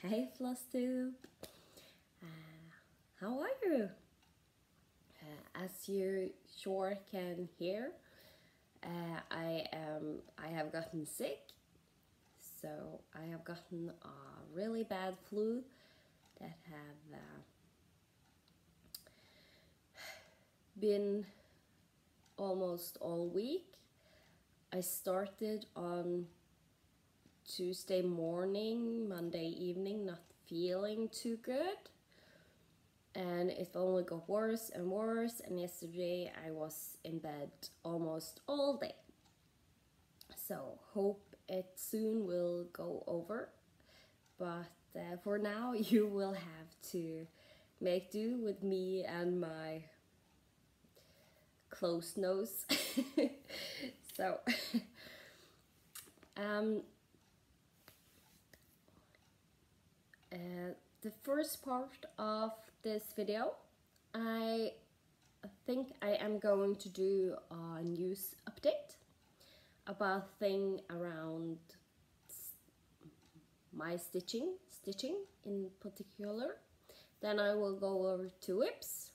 Hey Flosstube! How are you? As you sure can hear, I have gotten sick. So I have gotten a really bad flu that have been almost all week. I started on Tuesday morning, Monday evening, not feeling too good. And it only got worse and worse, and yesterday I was in bed almost all day. So hope it soon will go over. But for now you will have to make do with me and my closed nose. So the first part of this video, I think I am going to do a news update about thing around my stitching in particular. Then I will go over to whips,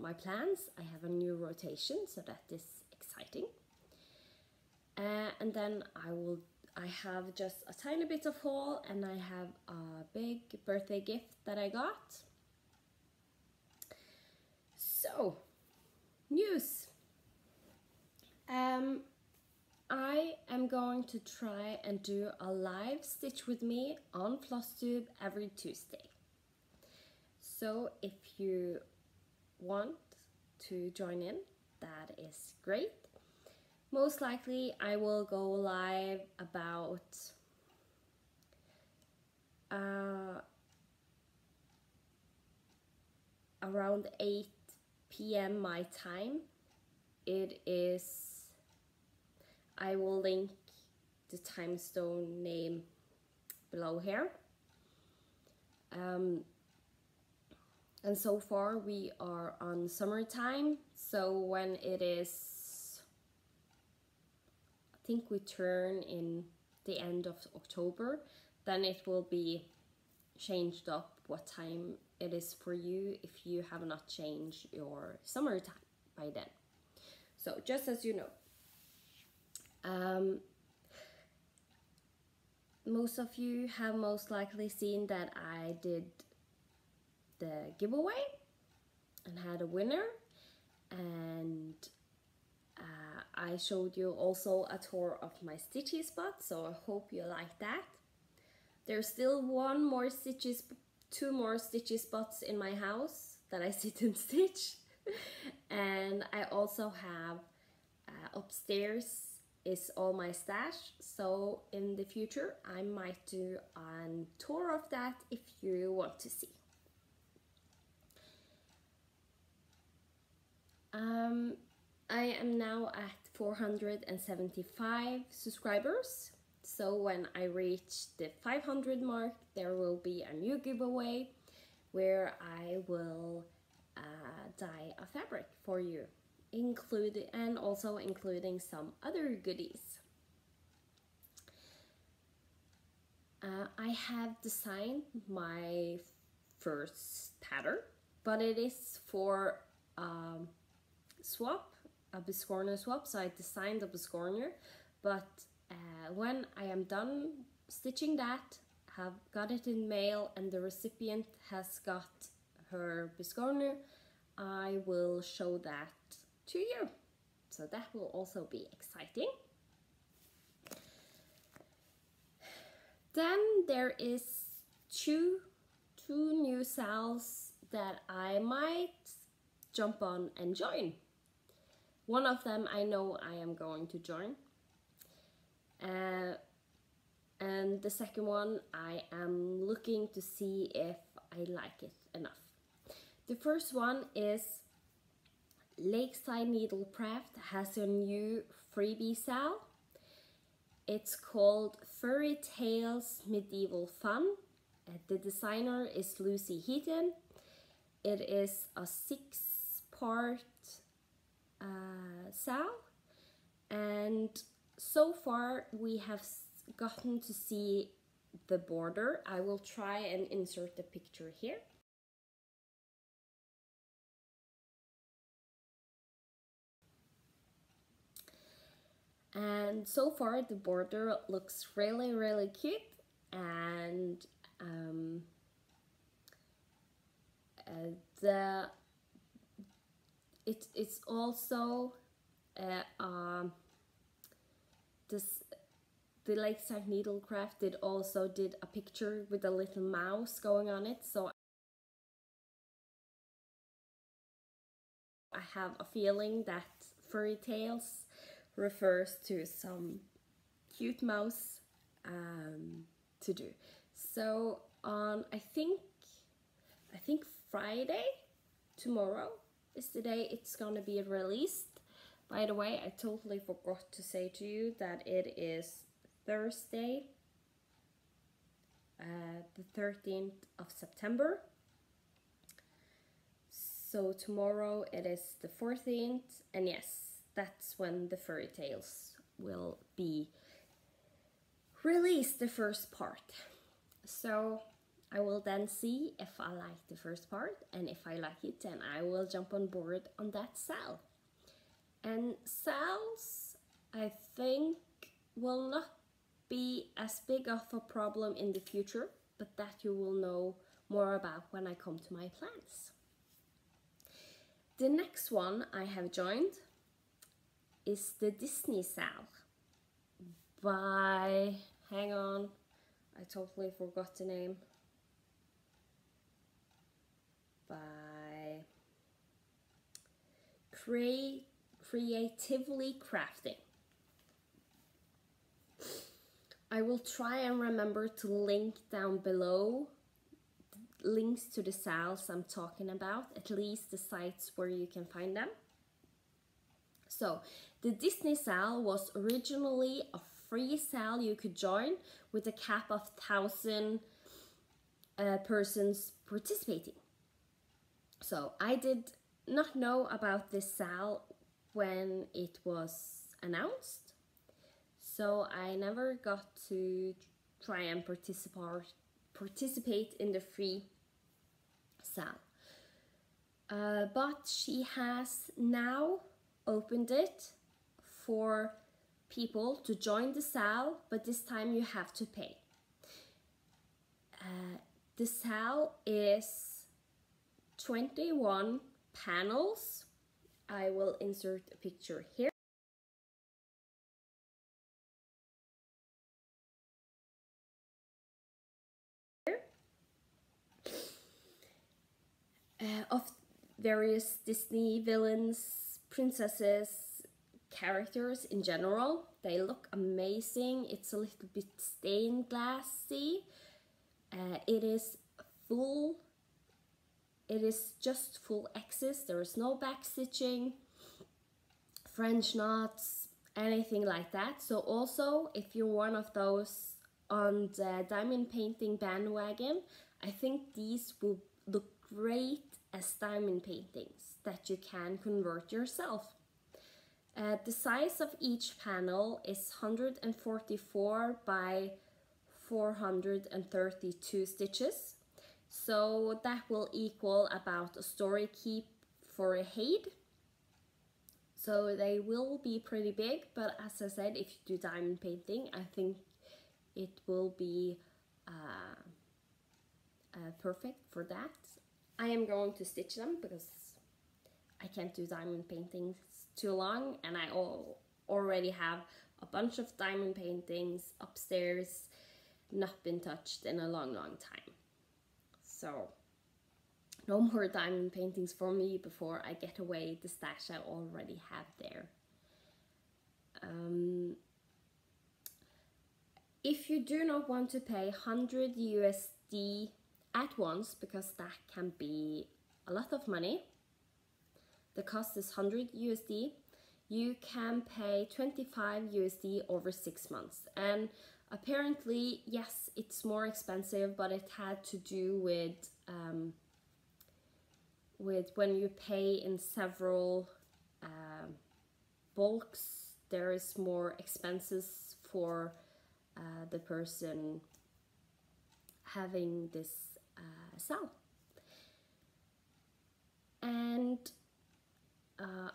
my plans. I have a new rotation, so that is exciting. And then I have just a tiny bit of haul, and I have a big birthday gift that I got. So, news. I am going to try and do a live stitch with me on Flosstube every Tuesday. So if you want to join in, that is great. Most likely I will go live about around 8 p.m. my time. It is, I will link the time zone name below here. And so far we are on summertime, so when it is, I think we turn in the end of October, then it will be changed up what time it is for you if you have not changed your summertime by then. So just as you know. Most of you have most likely seen that I did the giveaway and had a winner, and I showed you also a tour of my stitchy spot, so I hope you like that. There's still two more stitchy spots in my house that I sit and stitch. And I also have upstairs is all my stash, so in the future I might do a tour of that if you want to see. I am now at 475 subscribers, so when I reach the 500 mark there will be a new giveaway where I will dye a fabric for you, and also including some other goodies. I have designed my first pattern, but it is for swap, a biscorner swap, so I designed a biscorner, but when I am done stitching that, have got it in mail, and the recipient has got her biscorner, I will show that to you, so that will also be exciting. Then there is two new SALs that I might jump on and join. One of them I know I am going to join, and the second one I am looking to see if I like it enough. The first one is Lakeside Needlecraft has a new freebie SAL. It's called Furry Tales Medieval Fun. The designer is Lucy Heaton. It is a 6-part SAL, and so far we have gotten to see the border. I will try and insert the picture here. And so far the border looks really, really cute, and it's also the Lakeside Needlecraft did a picture with a little mouse going on it, so I have a feeling that Furry Tales refers to some cute mouse to do. So on I think Friday, tomorrow is the day it's gonna be released. By the way, I totally forgot to say to you that it is Thursday, the 13th of September. So tomorrow it is the 14th, and yes, that's when the Furry Tales will be released, the first part. So I will then see if I like the first part, and if I like it, then I will jump on board on that SAL. And SALs, I think, will not be as big of a problem in the future, but that you will know more about when I come to my plans. The next one I have joined is the Disney SAL by, hang on, I totally forgot the name, by Creatively Crafting. I will try and remember to link down below links to the SALs I'm talking about, at least the sites where you can find them. So the Disney SAL was originally a free SAL you could join with a cap of 1,000 persons participating. So I did not know about this SAL when it was announced, so I never got to try and participate in the free SAL. But she has now opened it for people to join the SAL, but this time you have to pay. The SAL is 21 panels. I will insert a picture here. Of various Disney villains, princesses, characters in general. They look amazing. It's a little bit stained glassy. It is just full X's. There is no backstitching, French knots, anything like that. So also, if you're one of those on the diamond painting bandwagon, I think these will look great as diamond paintings that you can convert yourself. The size of each panel is 144 by 432 stitches. So that will equal about a story keep for a head. So they will be pretty big, but as I said, if you do diamond painting, I think it will be perfect for that. I am going to stitch them because I can't do diamond paintings too long, and I already have a bunch of diamond paintings upstairs, not been touched in a long time. So no more diamond paintings for me before I get away the stash I already have there. If you do not want to pay 100 USD at once, because that can be a lot of money, the cost is 100 USD, you can pay 25 USD over 6 months. And apparently, yes, it's more expensive, but it had to do with when you pay in several bulks, there is more expenses for the person having this SAL. And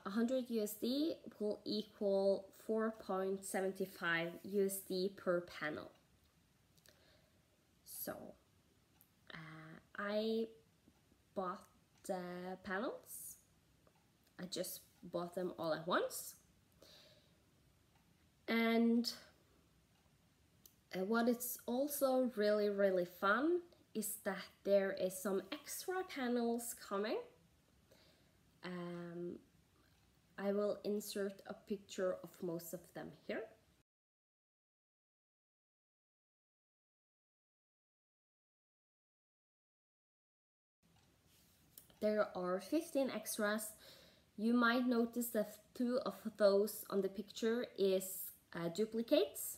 100 USD will equal 4.75 USD per panel. So I bought the panels. I just bought them all at once. And what is also really fun is that there is some extra panels coming. I will insert a picture of most of them here. There are 15 extras. You might notice that 2 of those on the picture is duplicates.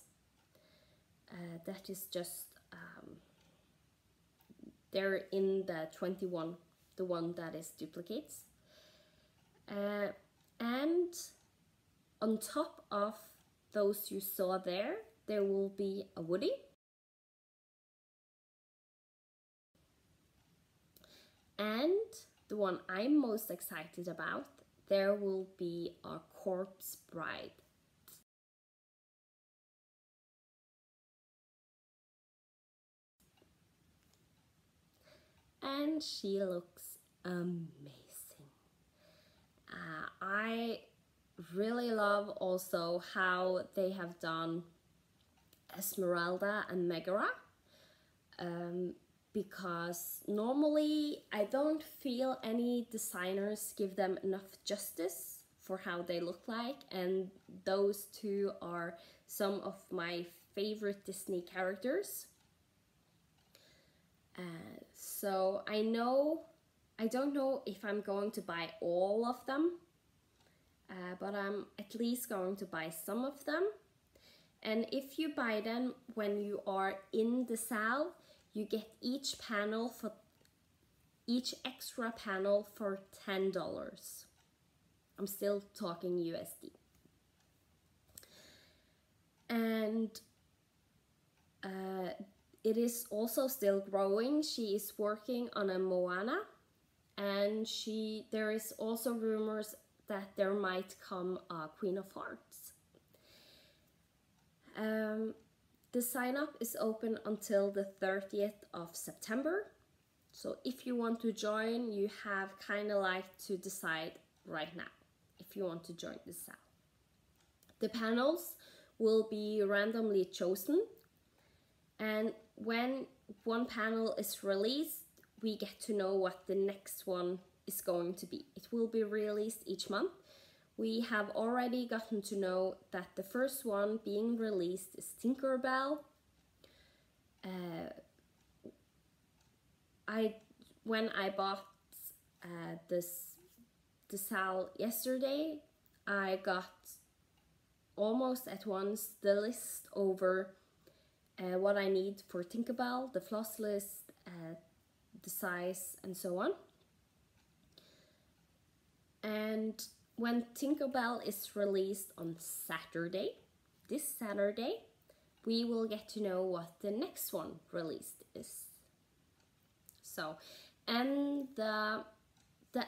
That is just, they're in the 21, the one that is duplicates. And on top of those you saw there, there will be a Woody. And the one I'm most excited about, there will be a corpse bride. And she looks amazing. I really love also how they have done Esmeralda and Megara, because normally I don't feel any designers give them enough justice for how they look like, and those two are some of my favorite Disney characters. So I don't know if I'm going to buy all of them, but I'm at least going to buy some of them. And if you buy them when you are in the SAL, you get each extra panel for $10. I'm still talking USD. And it is also still growing. She is working on a Moana, and there is also rumors that there might come a Queen of Hearts. The sign up is open until the 30th of September. So if you want to join, you have kind of like to decide right now if you want to join the SAL. The panels will be randomly chosen, and when one panel is released, we get to know what the next one is going to be. It will be released each month. We have already gotten to know that the first one being released is Tinkerbell. When I bought the SAL yesterday, I got almost at once the list over what I need for Tinkerbell, the floss list, the size, and so on. And when Tinkerbell is released on Saturday, this Saturday, we will get to know what the next one released is. So, and the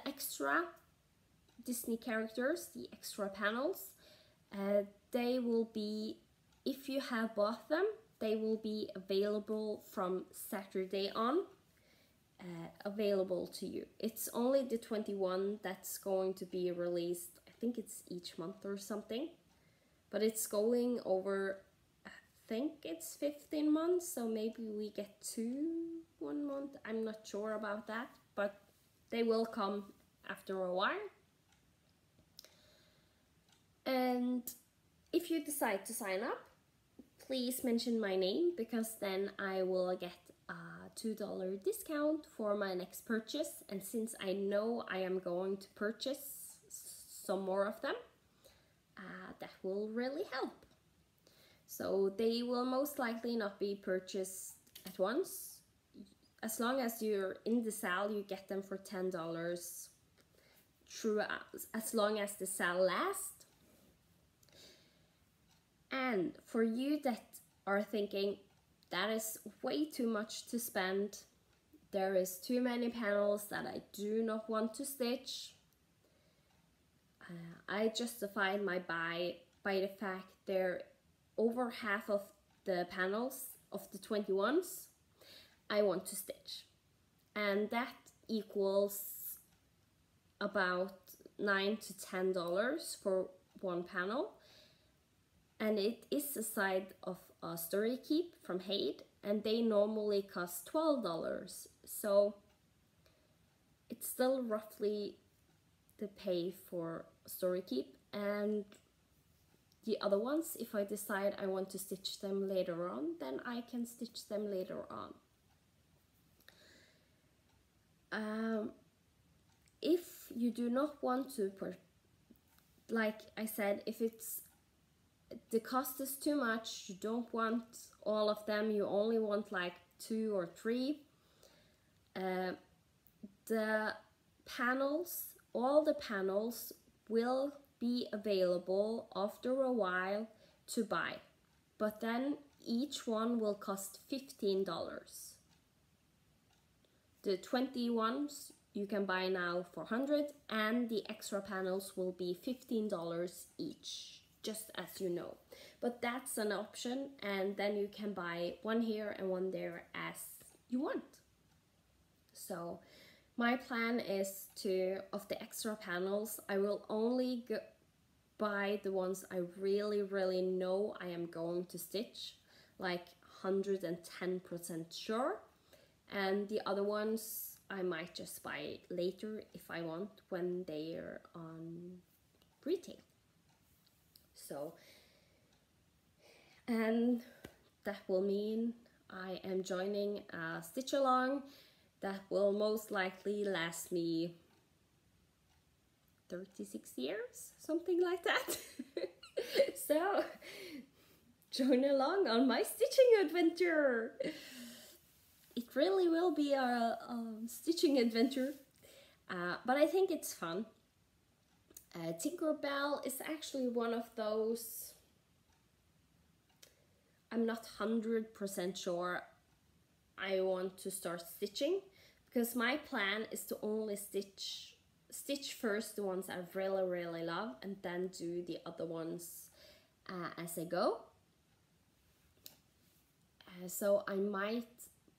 extra Disney characters, the extra panels, they will be, if you have bought them, they will be available from Saturday on, available to you. It's only the 21 that's going to be released. I think it's each month or something, but it's going over, I think it's 15 months, so maybe we get 1 month. I'm not sure about that, but they will come after a while. And if you decide to sign up, please mention my name, because then I will get a $2 discount for my next purchase. And since I know I am going to purchase some more of them, that will really help. So they will most likely not be purchased at once. As long as you're in the SAL, you get them for $10 throughout, as long as the SAL lasts. And for you that are thinking, that is way too much to spend. There is too many panels that I do not want to stitch. I justified my buy by the fact they're over half of the panels of the 21s I want to stitch, and that equals about $9 to $10 for one panel, and it is a side of a Story Keep from Hade, and they normally cost $12, so it's still roughly the pay for Story Keep. And the other ones, if I decide I want to stitch them later on, then I can stitch them later on. If you do not want to, like I said, if it's the cost is too much, you don't want all of them, you only want like 2 or 3, the panels, all the panels will be available after a while to buy, but then each one will cost $15. The 21s you can buy now for 100, and the extra panels will be $15 each, just as you know. But that's an option, and then you can buy one here and one there as you want. So my plan is to, of the extra panels, I will only buy the ones I really know I am going to stitch, like 110% sure, and the other ones I might just buy later if I want, when they are on retail. So, and that will mean I am joining a stitch along that will most likely last me 36 years, something like that. So join along on my stitching adventure. It really will be a stitching adventure, but I think it's fun. Tinkerbell is actually one of those, I'm not 100% sure I want to start stitching, because my plan is to only stitch first the ones I really love, and then do the other ones as I go. So I might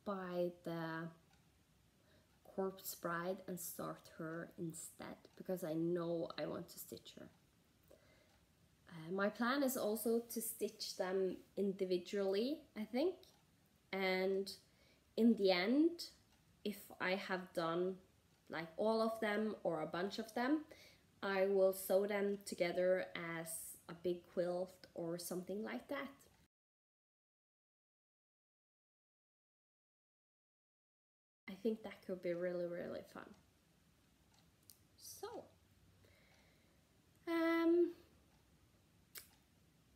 buy the Corpse Bride and start her instead, because I know I want to stitch her. My plan is also to stitch them individually, I think, and in the end, if I have done like all of them or a bunch of them, I will sew them together as a big quilt or something like that. I think that could be really fun. So,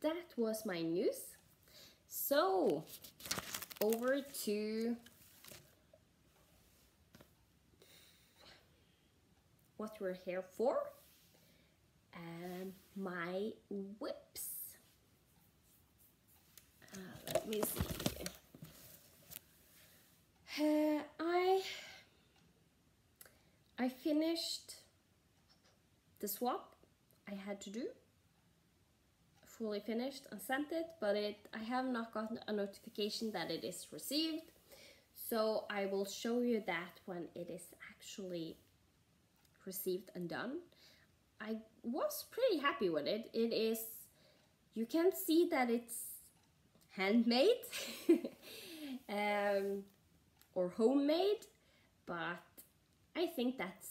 that was my news. So, over to what we're here for, my whips. Let me see. I finished the swap I had to do, fully finished and sent it, but I have not gotten a notification that it is received, so I will show you that when it is actually received and done. I was pretty happy with it. It is, you can see that it's handmade or homemade, but I think that's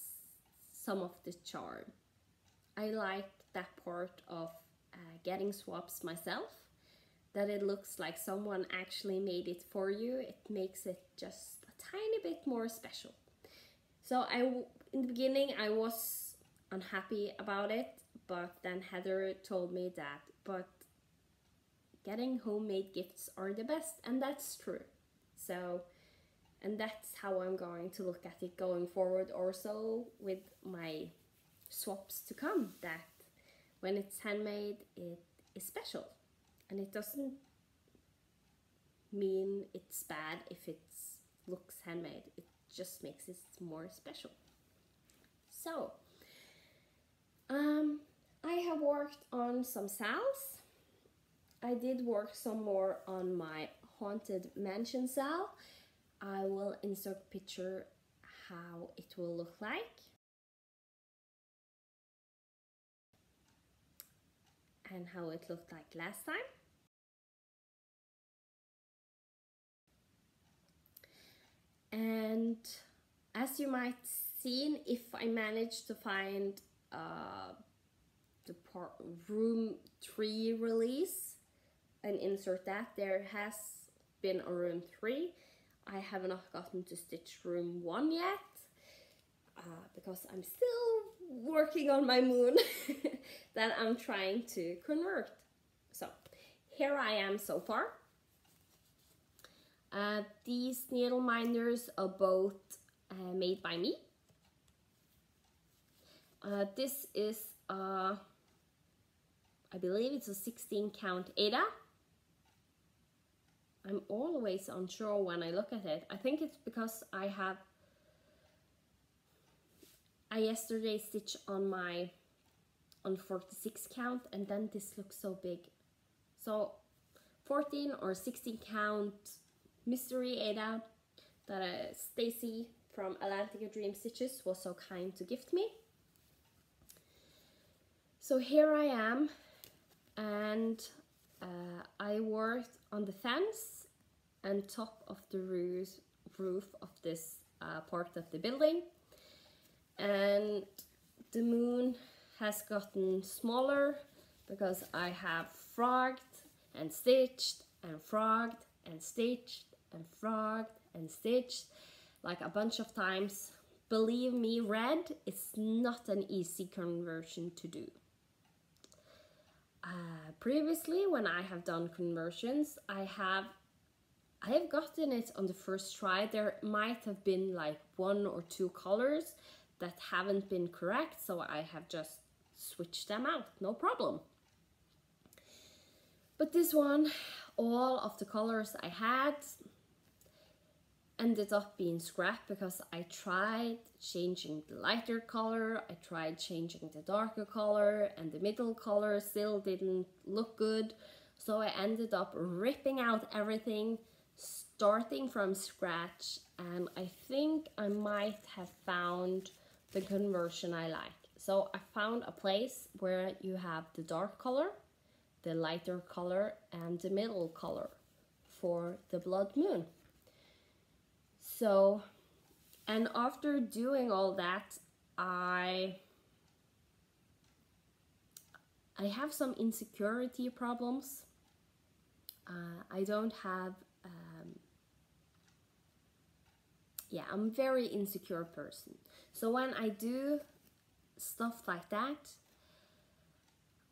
some of the charm. I like that part of getting swaps myself, that it looks like someone actually made it for you. It makes it just a tiny bit more special. So in the beginning I was unhappy about it, but then Heather told me that, but getting homemade gifts are the best, and that's true. So, and that's how I'm going to look at it going forward also with my swaps to come, that when it's handmade it is special, and it doesn't mean it's bad if it looks handmade. It just makes it more special. So, I have worked on some SALs. I did work some more on my Haunted Mansion SAL. I will insert a picture how it will look like. And how it looked like last time. And as you might seen, if I managed to find the room 3 release and insert that, there has been a room 3. I have not gotten to stitch room 1 yet because I'm still working on my moon that I'm trying to convert. So here I am so far. These needle minders are both made by me. This is I believe it's a 16 count Ada. I'm always unsure when I look at it. I think it's because I yesterday stitched on 46 count, and then this looks so big. So 14 or 16 count mystery Ada that Stacy from Atlantic Dream Stitches was so kind to gift me. So here I am, and I worked on the fence and top of the roof of this part of the building, and the moon has gotten smaller because I have frogged and stitched and frogged and stitched and frogged and stitched like a bunch of times. Believe me, red is not an easy conversion to do. Previously, when I have done conversions, I have gotten it on the first try. There might have been like 1 or 2 colors that haven't been correct, so I have just switched them out, no problem. But this one, all of the colors I had ended up being scrap because I tried changing the lighter color, I tried changing the darker color, and the middle color still didn't look good. So I ended up ripping out everything, starting from scratch, and I think I might have found the conversion I like. So I found a place where you have the dark color, the lighter color, and the middle color for the blood moon. So, and after doing all that, I have some insecurity problems. I don't have, I'm a very insecure person. So when I do stuff like that,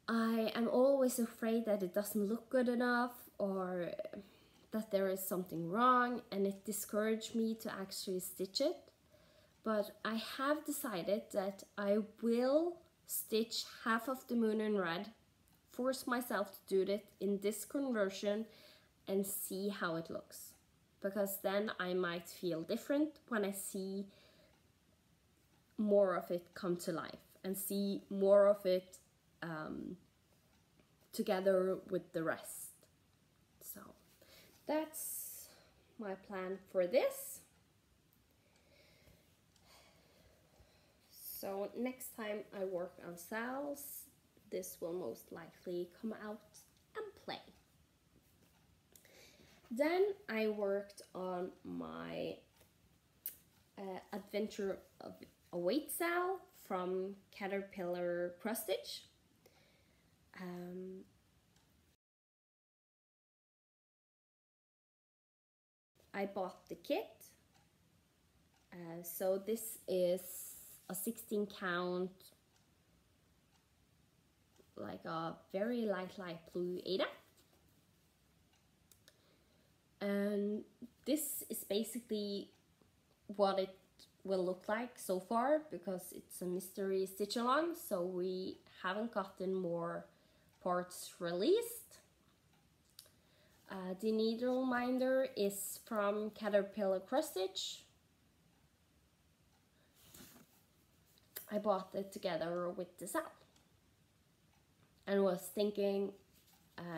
I am always afraid that it doesn't look good enough or that there is something wrong, and it discouraged me to actually stitch it. But I have decided that I will stitch half of the moon in red, force myself to do it in this conversion and see how it looks. Because then I might feel different when I see more of it come to life and see more of it together with the rest. So that's my plan for this. So next time I work on SALs, this will most likely come out and play. Then I worked on my Adventure of Await SAL from Caterpillar Cross Stitch. I bought the kit. So this is a 16 count, like a very light blue Ada. And this is basically what it will look like so far, because it's a mystery stitch along, so we haven't gotten more parts released. The needle minder is from Caterpillar Cross Stitch. I bought it together with the SAL and was thinking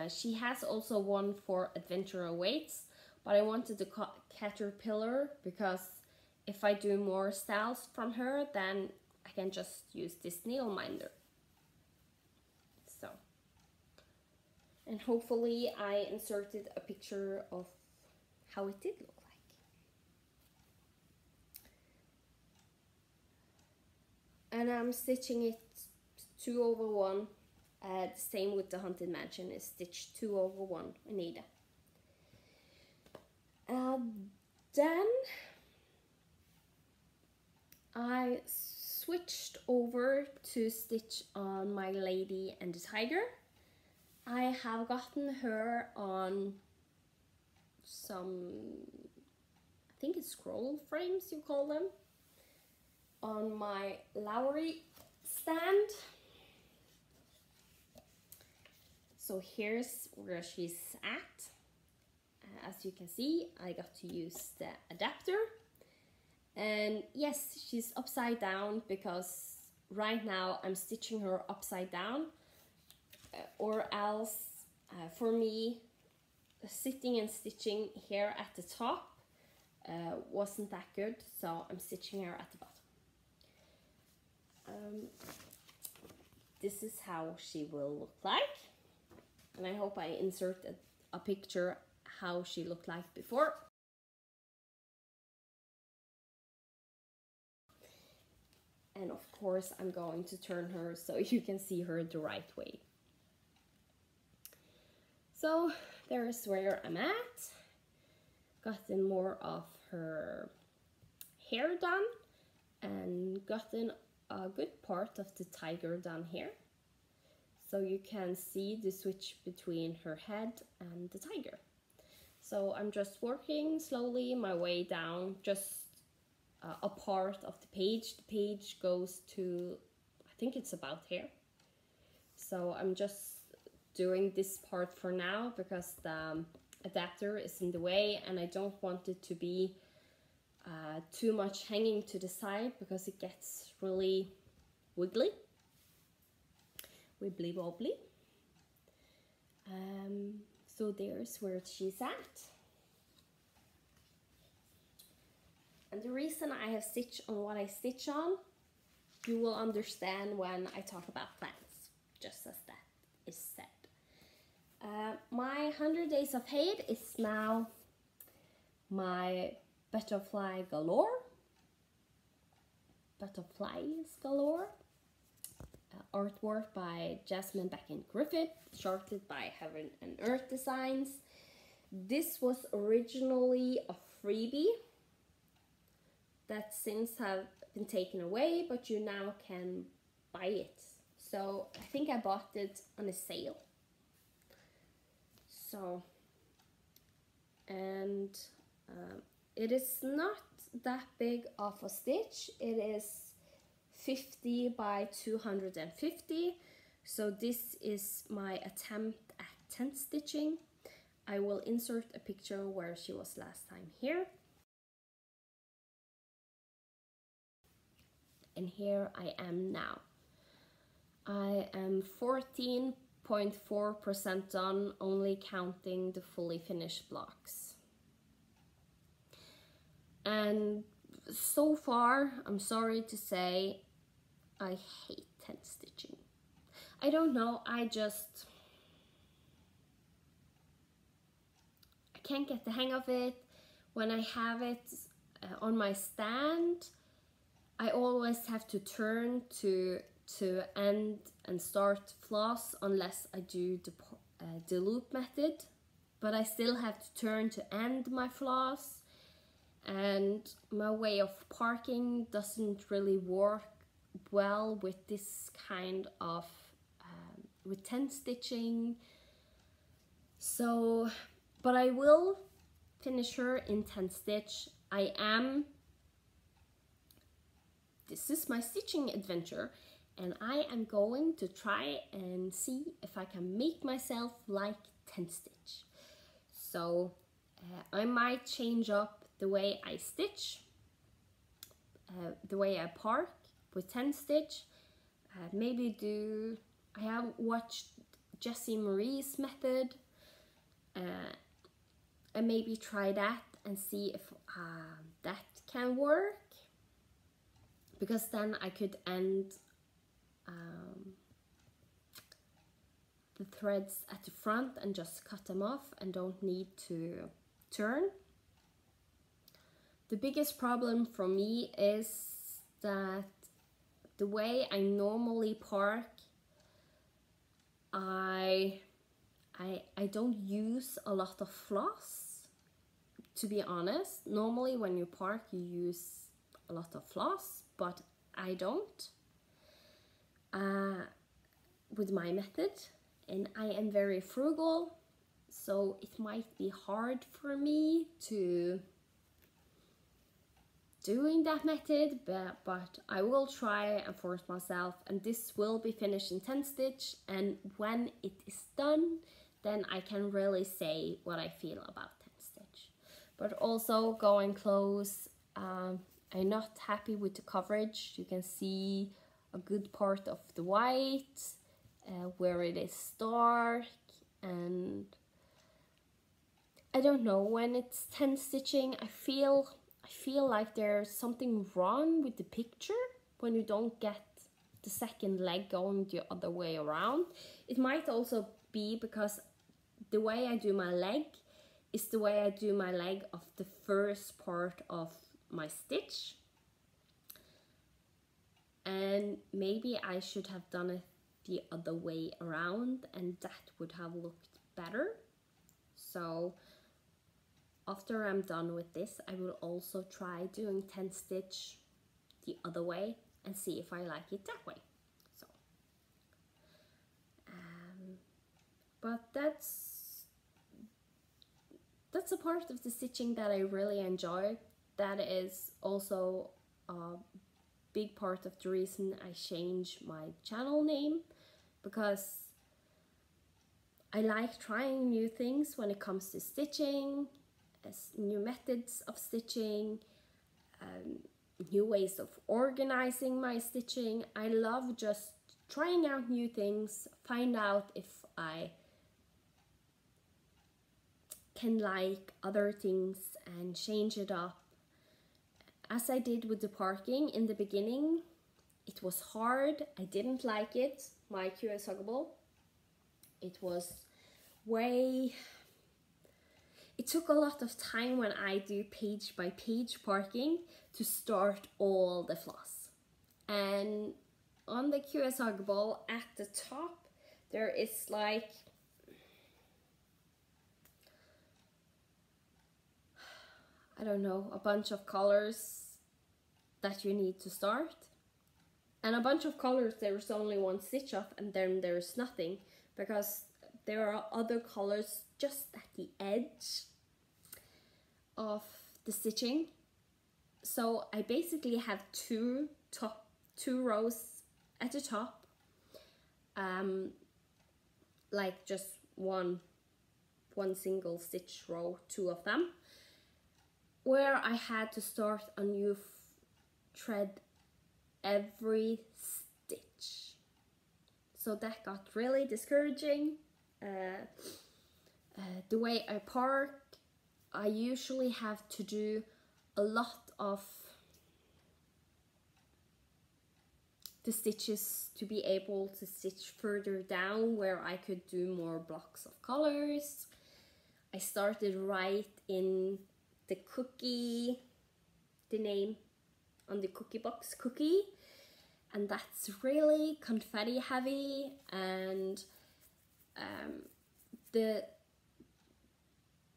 she has also one for Adventure Awaits, but I wanted the Caterpillar because if I do more styles from her, then I can just use this needle minder. So, and hopefully I inserted a picture of how it did look like. And I'm stitching it 2/1. The same with the Haunted Mansion is stitched 2/1 Anita. Then I switched over to stitch on my lady and the tiger. I have gotten her on some, I think it's scroll frames you call them, on my Lowry stand. So here's where she's at. As you can see, I got to use the adapter. And yes, she's upside down because right now I'm stitching her upside down, or else for me sitting and stitching here at the top wasn't that good, so I'm stitching her at the bottom. This is how she will look like, and I hope I inserted a picture how she looked like before. And of course I'm going to turn her so you can see her the right way. So there's where I'm at. Gotten more of her hair done and gotten a good part of the tiger done here. So you can see the switch between her head and the tiger. So I'm just working slowly my way down, just a part of the page. The page goes to, I think it's about here. So I'm just doing this part for now because the adapter is in the way and I don't want it to be too much hanging to the side because it gets really wiggly wobbly. So there's where she's at. And the reason I have stitched on what I stitch on, you will understand when I talk about plans, just as that is said. My 100 Days of Hate is now my Butterflies Galore, artwork by Jasmine back in Griffith, charted by Heaven and Earth Designs. This was originally a freebie that since have been taken away, but you now can buy it. So I think I bought it on a sale. So, and it is not that big of a stitch. It is 50 by 250. So this is my attempt at tent stitching. I will insert a picture where she was last time here. And here I am now. I am 14.4% done, only counting the fully finished blocks. And so far, I'm sorry to say, I hate tent stitching. I don't know, I can't get the hang of it. When I have it on my stand, I always have to turn to end and start floss unless I do the loop method, but I still have to turn to end my floss, and my way of parking doesn't really work well with this kind of with tent stitching. So, but I will finish her in tent stitch. This is my stitching adventure, and I am going to try and see if I can make myself like tent stitch. So I might change up the way I stitch, the way I park with 10 stitch. I have watched Jessie Marie's method, and maybe try that and see if that can work, because then I could end the threads at the front and just cut them off and don't need to turn. The biggest problem for me is that the way I normally park, I don't use a lot of floss, to be honest. Normally when you park you use a lot of floss, but I don't with my method, and I am very frugal, so it might be hard for me to doing that method, but I will try and force myself, and this will be finished in 10 stitch, and when it is done then I can really say what I feel about 10 stitch. But also going close, I'm not happy with the coverage. You can see a good part of the white where it is dark, and I don't know, when it's 10 stitching I feel like there's something wrong with the picture when you don't get the second leg going the other way around. It might also be because the way I do my leg is the way I do my leg of the first part of my stitch, and maybe I should have done it the other way around, and that would have looked better. So after I'm done with this, I will also try doing 10 stitch the other way and see if I like it that way. So but that's a part of the stitching that I really enjoy. That is also a big part of the reason I changed my channel name, because I like trying new things when it comes to stitching, new methods of stitching, new ways of organizing my stitching. I love just trying out new things, find out if I can like other things and change it up. As I did with the parking in the beginning, it was hard. I didn't like it, my QS Huggable. It was it took a lot of time when I do page by page parking to start all the floss. And on the QS Huggable at the top there is like I don't know, a bunch of colors that you need to start. And a bunch of colors there's only one stitch off, and then there's nothing, because there are other colors just at the edge of the stitching. So I basically have two rows at the top, like just one single stitch row, two of them, where I had to start a new thread every stitch. So that got really discouraging. The way I park, I usually have to do a lot of the stitches to be able to stitch further down where I could do more blocks of colors. I started right in the cookie, the name on the cookie box, cookie, and that's really confetti heavy, and the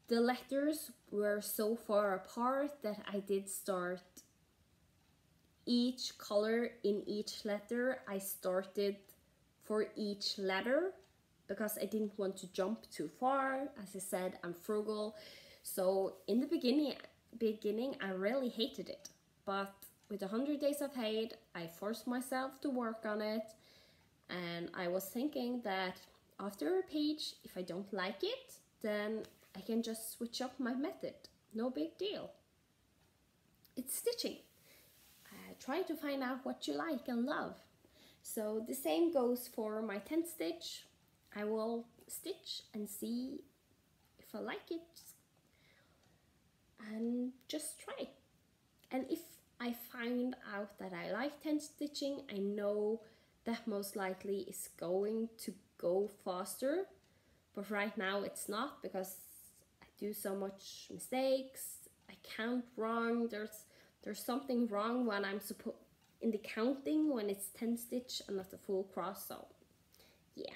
letters were so far apart that I did start each color in each letter. I started for each letter because I didn't want to jump too far. As I said, I'm frugal. So in the beginning I really hated it. But with 100 Days of Hate, I forced myself to work on it. And I was thinking that after a page, if I don't like it, then I can just switch up my method. No big deal. It's stitching. Try to find out what you like and love. So the same goes for my 10th stitch. I will stitch and see if I like it and just try. And if I find out that I like 10 stitching, I know that most likely is going to go faster, but right now it's not because I do so much mistakes. I count wrong. There's something wrong when I'm in the counting when it's 10 stitch and not a full cross, so yeah,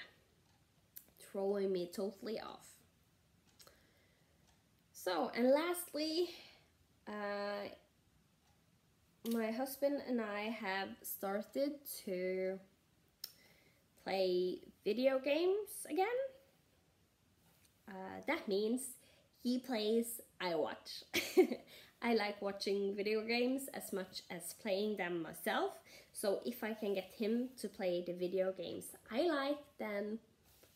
throwing me totally off. So, and lastly, my husband and I have started to play video games again. That means he plays, I watch. I like watching video games as much as playing them myself. So if I can get him to play the video games I like, then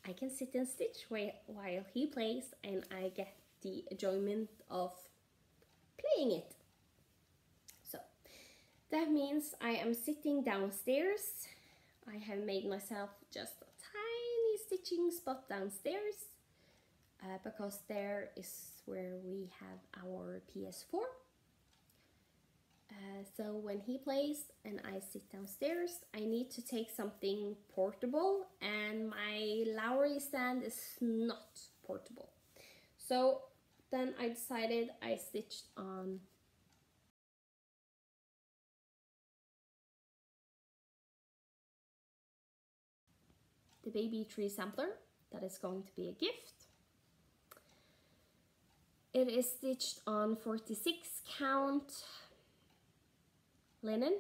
I can sit and stitch while he plays and I get the enjoyment of playing it. So that means I am sitting downstairs. I have made myself just a tiny stitching spot downstairs because there is where we have our PS4. So when he plays and I sit downstairs, I need to take something portable, and my Lowry stand is not portable. So then I decided I stitched on the baby tree sampler that is going to be a gift. It is stitched on 46 count linen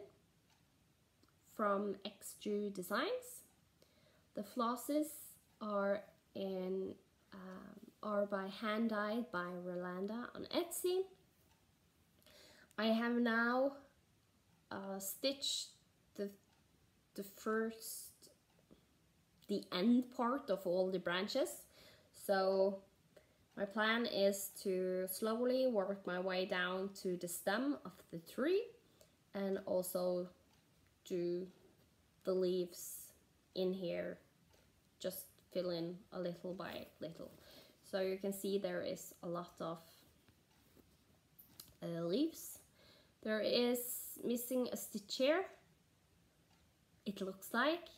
from Extrude Designs. The flosses are by hand dyed by Rolanda on Etsy. I have now stitched the end part of all the branches. So my plan is to slowly work my way down to the stem of the tree and also do the leaves in here, just fill in a little by little. So you can see there is a lot of leaves. There is missing a stitch here, it looks like,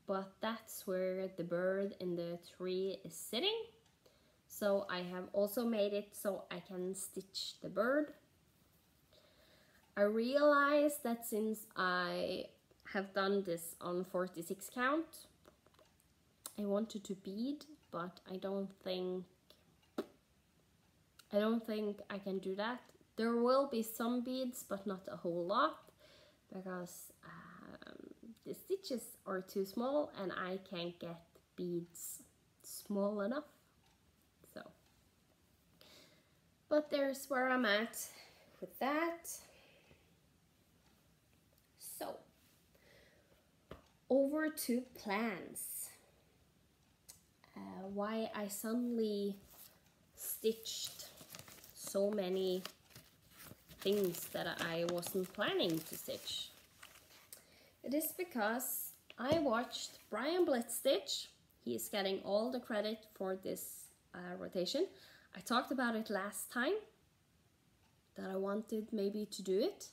but that's where the bird in the tree is sitting. So I have also made it so I can stitch the bird. I realized that since I have done this on 46 count, I wanted to bead, but I don't think I can do that. There will be some beads, but not a whole lot, because the stitches are too small and I can't get beads small enough. So, but there's where I'm at with that. So, over to plans. Why I suddenly stitched so many things that I wasn't planning to stitch. It is because I watched Brian Blitz stitch. He is getting all the credit for this rotation. I talked about it last time, that I wanted maybe to do it.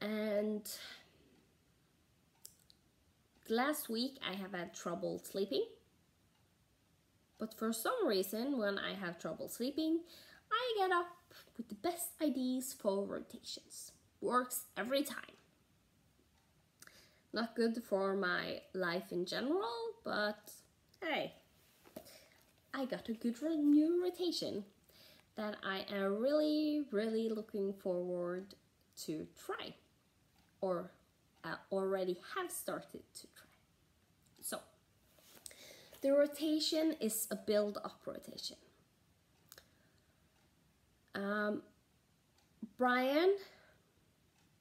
And last week I have had trouble sleeping. But for some reason, when I have trouble sleeping, I get up with the best ideas for rotations. Works every time. Not good for my life in general, but hey, I got a good new rotation that I am really, really looking forward to try, or already have started to try. So, the rotation is a build-up rotation. Brian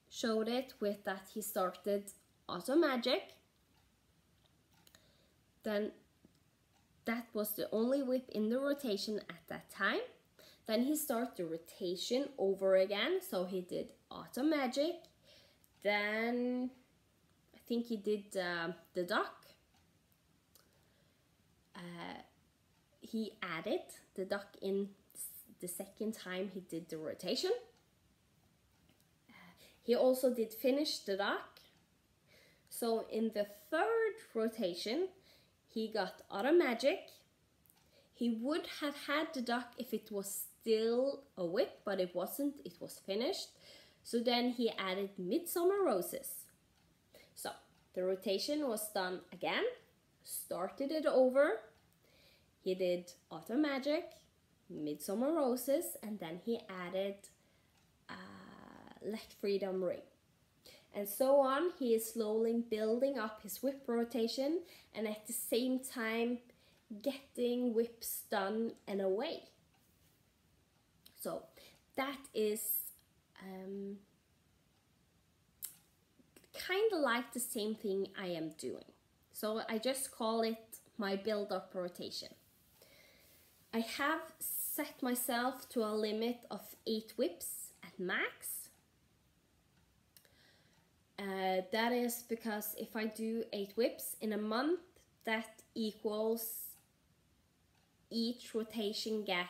showed it with that he started Auto Magic, then that was the only whip in the rotation at that time. Then he started the rotation over again, so he did Auto Magic. Then I think he did the duck. He added the duck in the second time he did the rotation. He also did finish the duck. So in the third rotation, he got Auto Magic. He would have had the duck if it was still a whip, but it wasn't, it was finished. So then he added Midsummer Roses. So the rotation was done again, started it over. He did Auto Magic, Midsummer Roses, and then he added Let Freedom Ring. And so on, he is slowly building up his whip rotation and at the same time getting whips done and away. So that is kind of like the same thing I am doing. So I just call it my build-up rotation. I have set myself to a limit of 8 whips at max. That is because if I do 8 whips in a month, that equals each rotation get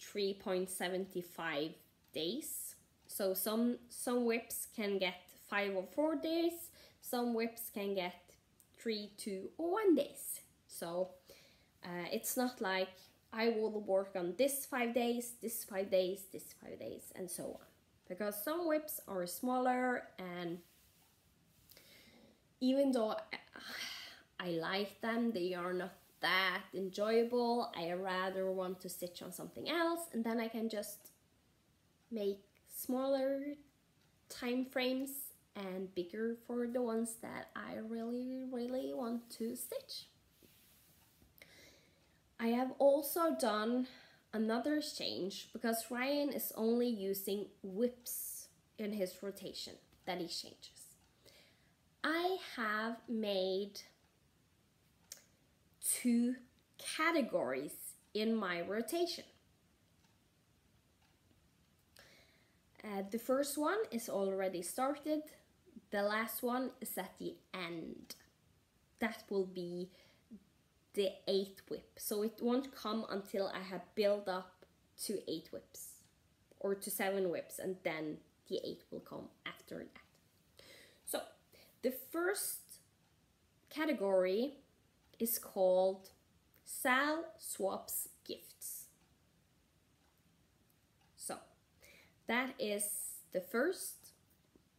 3.75 days. So some whips can get 5 or 4 days, some whips can get 3, 2 or 1 days. So it's not like I will work on this 5 days, this 5 days, this 5 days, and so on. Because some whips are smaller, and even though I like them, they are not that enjoyable. I rather want to stitch on something else, and then I can just make smaller time frames and bigger for the ones that I really want to stitch. I have also done another change because Ryan is only using whips in his rotation that he changes. I have made 2 categories in my rotation. The first one is already started. The last one is at the end. That will be the 8th whip. So it won't come until I have built up to 8 whips or to 7 whips, and then the 8 will come after that. So the first category is called SAL Swaps Gifts. So that is the first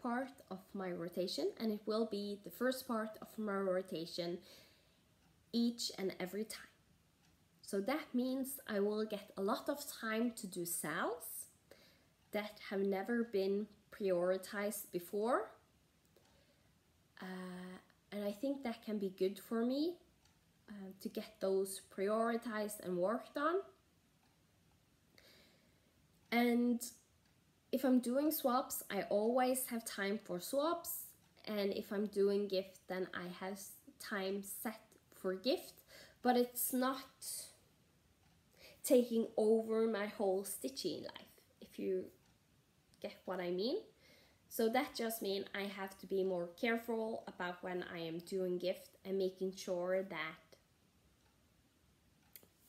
part of my rotation, and it will be the first part of my rotation each and every time. So that means I will get a lot of time to do SALs that have never been prioritized before. And I think that can be good for me to get those prioritized and worked on. And if I'm doing swaps, I always have time for swaps. And if I'm doing gift, then I have time set for gift, but it's not taking over my whole stitching life, if you get what I mean. So that just means I have to be more careful about when I am doing gift and making sure that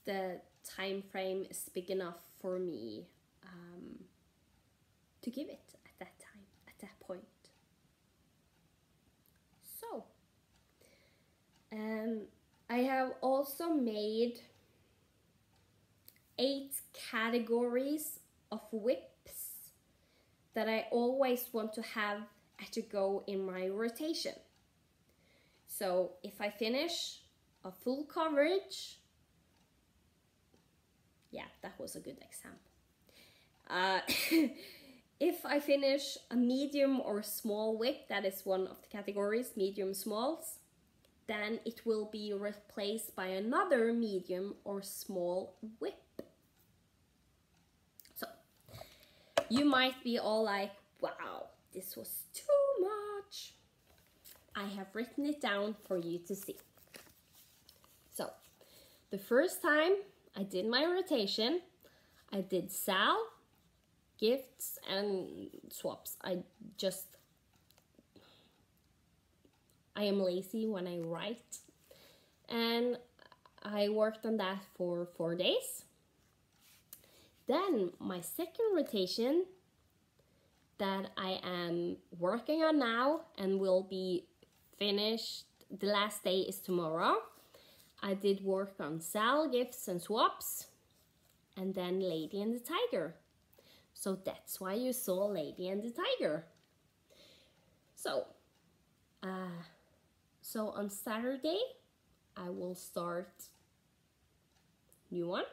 the time frame is big enough for me to give it at that time, at that point. So I have also made 8 categories of whips that I always want to have at a go in my rotation. So if I finish a full coverage, yeah, that was a good example. If I finish a medium or small whip, that is one of the categories, medium smalls, then it will be replaced by another medium or small whip. So you might be all like, wow, this was too much. I have written it down for you to see. So the first time I did my rotation, I did SAL, gifts, and swaps. I am lazy when I write. And I worked on that for 4 days. Then my second rotation that I am working on now and will be finished, the last day is tomorrow. I did work on SAL, gifts and swaps, and then Lady and the Tiger. So that's why you saw Lady and the Tiger. So on Saturday, I will start new one.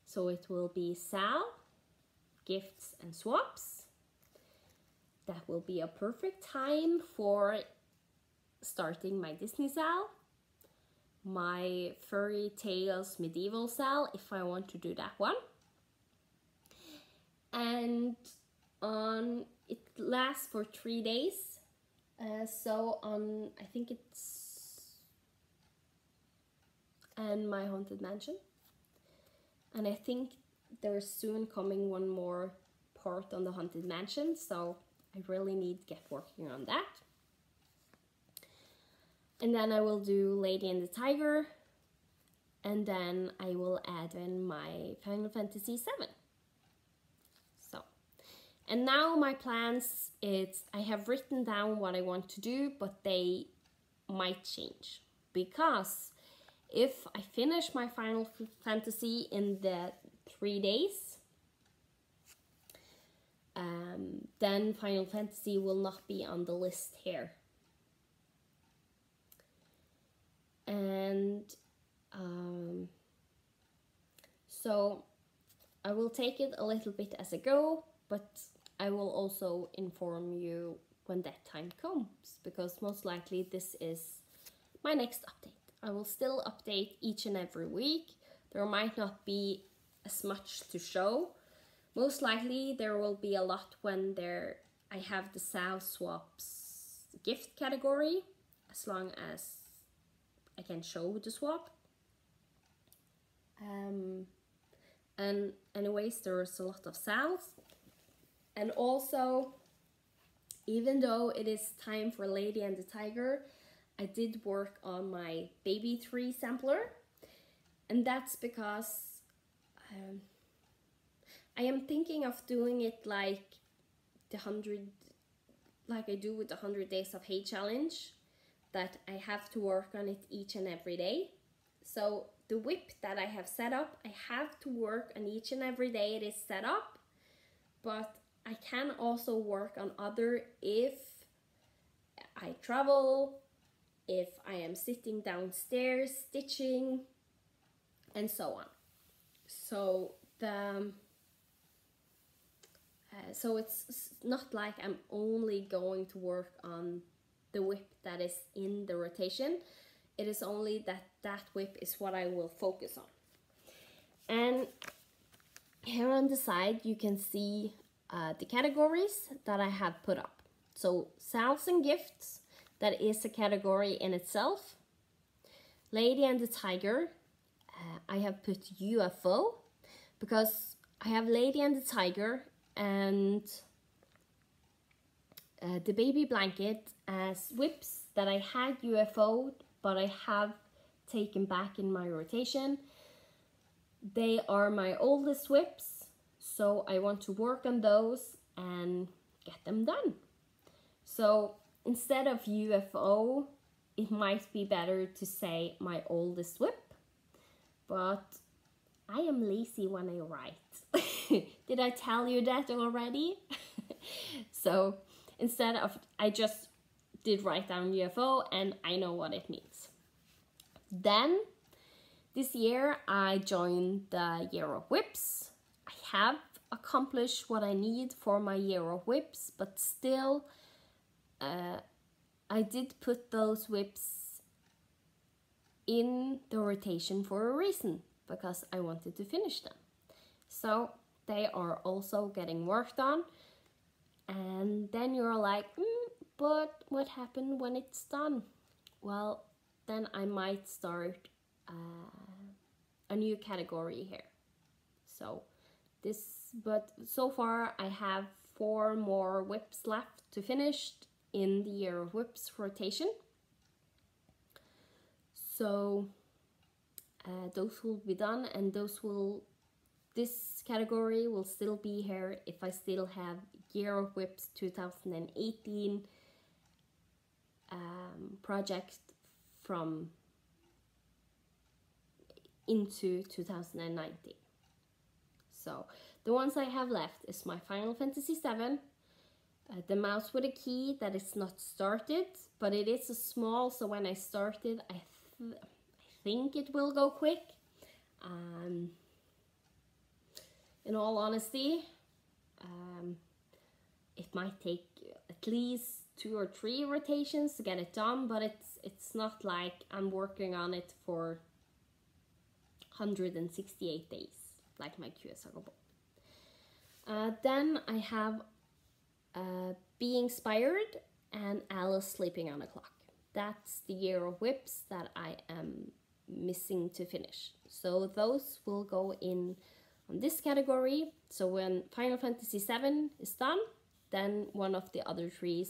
So it will be SAL, gifts and swaps. That will be a perfect time for starting my Disney SAL, my Furry Tales medieval SAL if I want to do that one. And it lasts for 3 days. So on, I think it's and my Haunted Mansion. And I think there's soon coming one more part on the Haunted Mansion, so I really need to get working on that. And then I will do Lady and the Tiger, and then I will add in my Final Fantasy VII. So, and now my plans, I have written down what I want to do, but they might change. Because if I finish my Final Fantasy in the 3 days, then Final Fantasy will not be on the list here. And so I will take it a little bit as I go, but I will also inform you when that time comes, because most likely this is my next update. I will still update each and every week. There might not be as much to show. Most likely there will be a lot when I have the SAL swaps gift category, as long as I can show the swap. And anyways, there's a lot of SALs. And also, even though it is time for Lady and the Tiger, I did work on my Baby 3 sampler. And that's because I am thinking of doing it like like I do with the 100 Days of Hate challenge, that I have to work on it each and every day. So the whip that I have set up, I have to work on each and every day it is set up, but I can also work on other if I travel, if I am sitting downstairs stitching, and so on. So so it's not like I'm only going to work on the whip that is in the rotation. It is only that whip is what I will focus on. And here on the side you can see the categories that I have put up. So SALs and gifts, that is a category in itself. Lady and the Tiger, I have put UFO because I have Lady and the Tiger and the baby blanket as whips that I had UFO, but I have taken back in my rotation. They are my oldest whips, so I want to work on those and get them done. So instead of UFO, it might be better to say my oldest whip, but I am lazy when I write. Did I tell you that already? So instead of, I just did write down UFO and I know what it means. Then this year I joined the Year of Whips. I have accomplished what I need for my Year of Whips, but still I did put those whips in the rotation for a reason, because I wanted to finish them. So they are also getting worked on. And then you're like, but what happened when it's done? Well, then I might start a new category here. So but so far I have 4 more whips left to finish in the Year of Whips rotation. So those will be done, and this category will still be here if I still have Year of Whips 2018 project from into 2019. So the ones I have left is my Final Fantasy VII, the Mouse with a Key that is not started, but it is a small, so when I start it, I think it will go quick. In all honesty, it might take at least 2 or 3 rotations to get it done, but it's not like I'm working on it for 168 days like my QSR book. Then I have Be Inspired and Alice Sleeping on a Clock. That's the Year of Whips that I am missing to finish. So those will go in on this category. So when Final Fantasy VII is done, then one of the other 3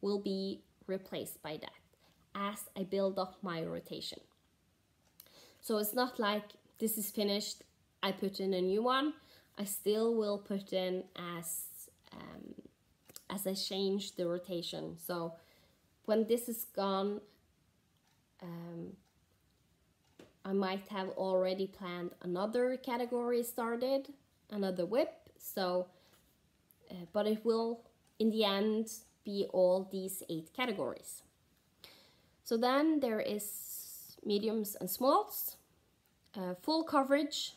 will be replaced by that as I build up my rotation. So it's not like this is finished, I put in a new one. I still will put in as I change the rotation. So when this is gone, I might have already planned another category started, another whip. So, but it will in the end be all these 8 categories. So then there is mediums and smalls, full coverage,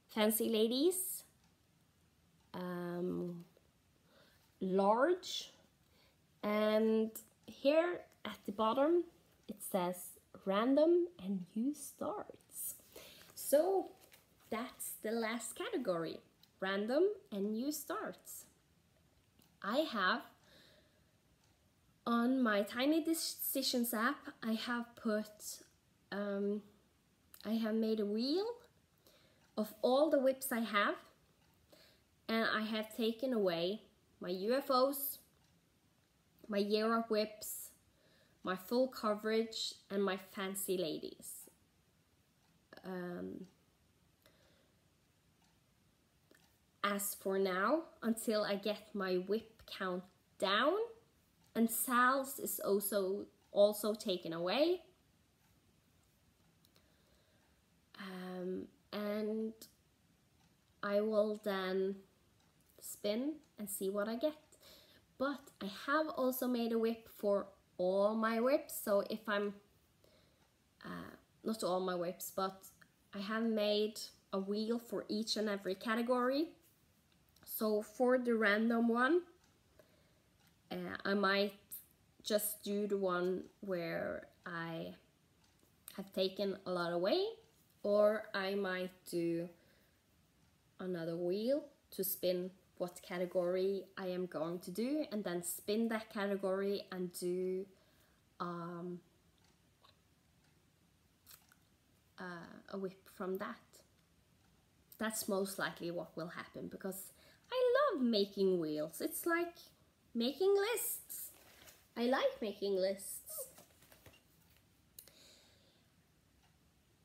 fancy ladies, large, and here at the bottom it says random and new starts. So that's the last category, random and new starts. I have on my Tiny Decisions app, I have put, I have made a wheel of all the whips I have, and I have taken away my UFOs, my Year of Whips, my full coverage, and my fancy ladies. As for now, until I get my whip count down, and SAL's is also taken away. And I will then spin and see what I get. But I have also made a whip for all my whips. So if I'm, not all my whips, but I have made a wheel for each and every category. So for the random one, I might just do the one where I have taken a lot away, or I might do another wheel to spin what category I am going to do, and then spin that category and do a whip from that. That's most likely what will happen, because I love making wheels. It's like making lists. I like making lists.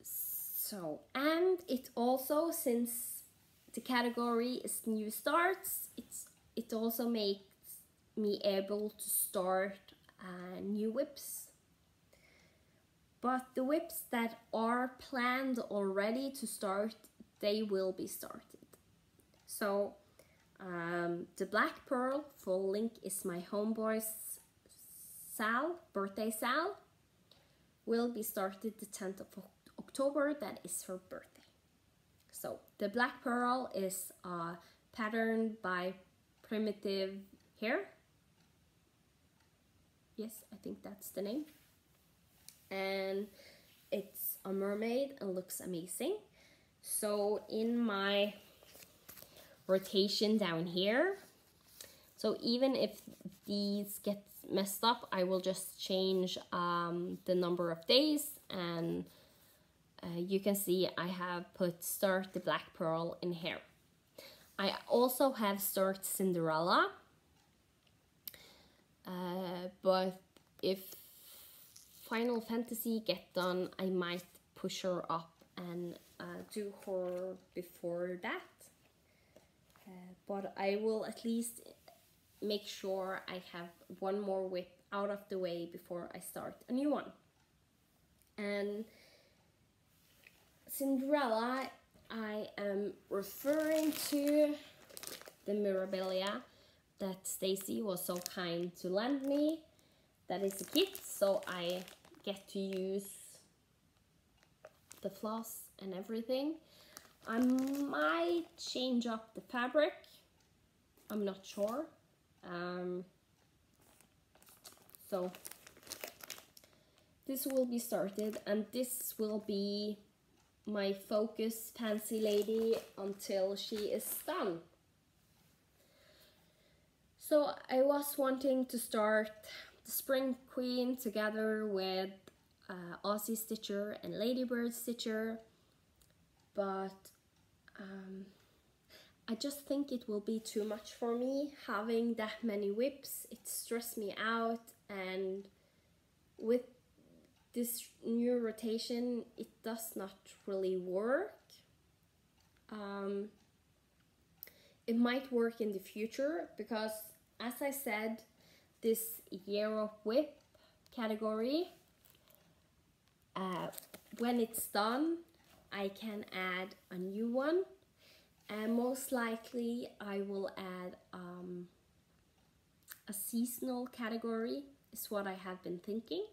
So, and it also, since the category is new starts, it also makes me able to start new whips. But the whips that are planned already to start, they will be started. So the Black Pearl full link is my homeboy's SAL, birthday SAL, will be started the 10th of October. That is her birthday. So the Black Pearl is patterned by Primitive Hair. Yes, I think that's the name. And it's a mermaid and looks amazing. So in my rotation down here, so even if these get messed up, I will just change the number of days and you can see I have put Start the Black Pearl in here. I also have Start Cinderella, but if Final Fantasy get done, I might push her up and do her before that. But I will at least make sure I have one more whip out of the way before I start a new one. And Cinderella, I am referring to the MIRABILIA that Stacy was so kind to lend me. That is a kit, so I get to use the floss and everything. I might change up the fabric, I'm not sure. So this will be started, and this will be my focus fancy lady until she is done. So I was wanting to start the Spring Queen together with Aussie Stitcher and Ladybird Stitcher, but I just think it will be too much for me having that many whips. It stressed me out, and with this new rotation it does not really work. It might work in the future because, as I said, this Year of Whip category, when it's done I can add a new one, and most likely I will add a seasonal category is what I have been thinking.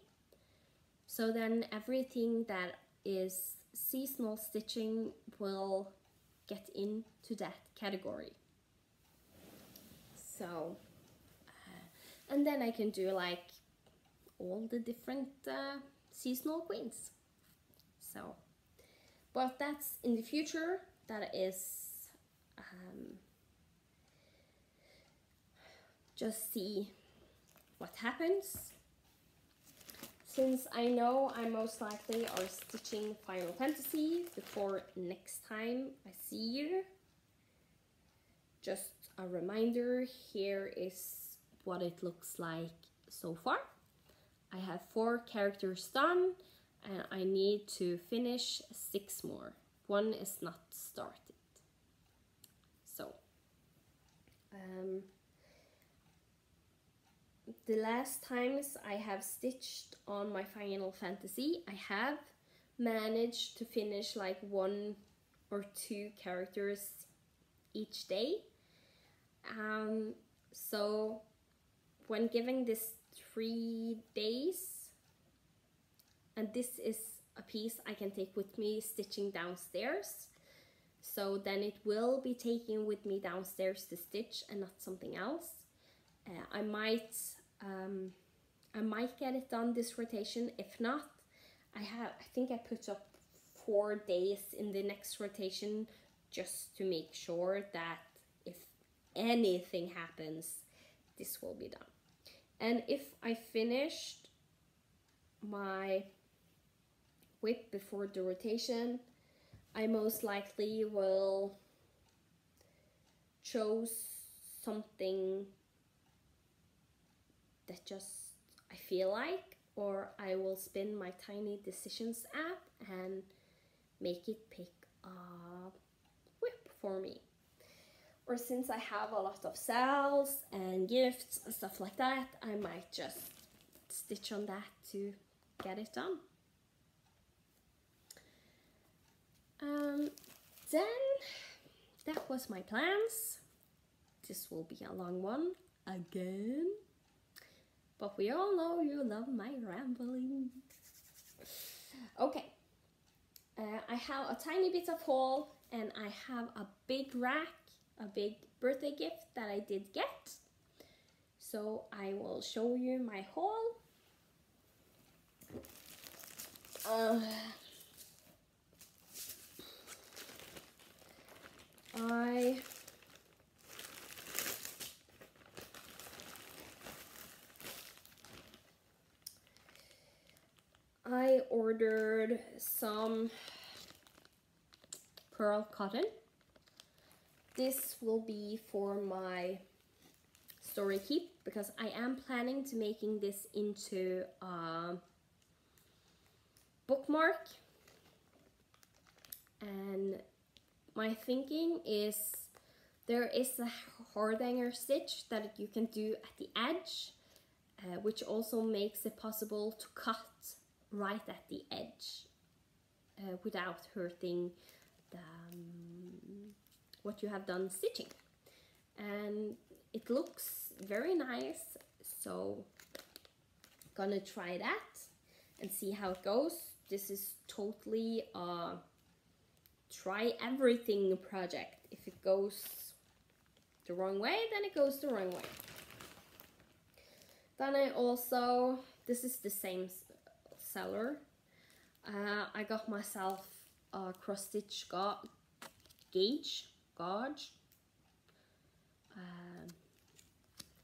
So then everything that is seasonal stitching will get into that category. So and then I can do like all the different seasonal queens. So, but that's in the future. That is just see what happens. Since I know I most likely are stitching Final Fantasy before next time I see you, just a reminder, here is what it looks like so far. I have 4 characters done and I need to finish 6 more. 1 is not started. So the last times I have stitched on my Final Fantasy, I have managed to finish like 1 or 2 characters each day. So when giving this 3 days, and this is a piece I can take with me stitching downstairs, so then it will be taken with me downstairs to stitch and not something else. I might get it done this rotation. If not, I think I put up 4 days in the next rotation just to make sure that if anything happens, this will be done. And if I finished my whip before the rotation, I most likely will choose something that just I feel like, or I will spin my Tiny Decisions app and make it pick a whip for me. Or since I have a lot of SALs and gifts and stuff like that, I might just stitch on that to get it done. Then that was my plans. This will be a long one again, but we all know you love my rambling. Okay, I have a tiny bit of haul, and I have a big rack, a big birthday gift that I did get. So I will show you my haul. I ordered some pearl cotton. This will be for my story keep, because I am planning to making this into a bookmark. And my thinking is there is a hardhanger stitch that you can do at the edge, which also makes it possible to cut right at the edge without hurting the, what you have done stitching. And it looks very nice, so gonna try that and see how it goes. This is totally a try everything project. If it goes the wrong way, then it goes the wrong way. Then I also, this is the same seller, I got myself a cross stitch gauge.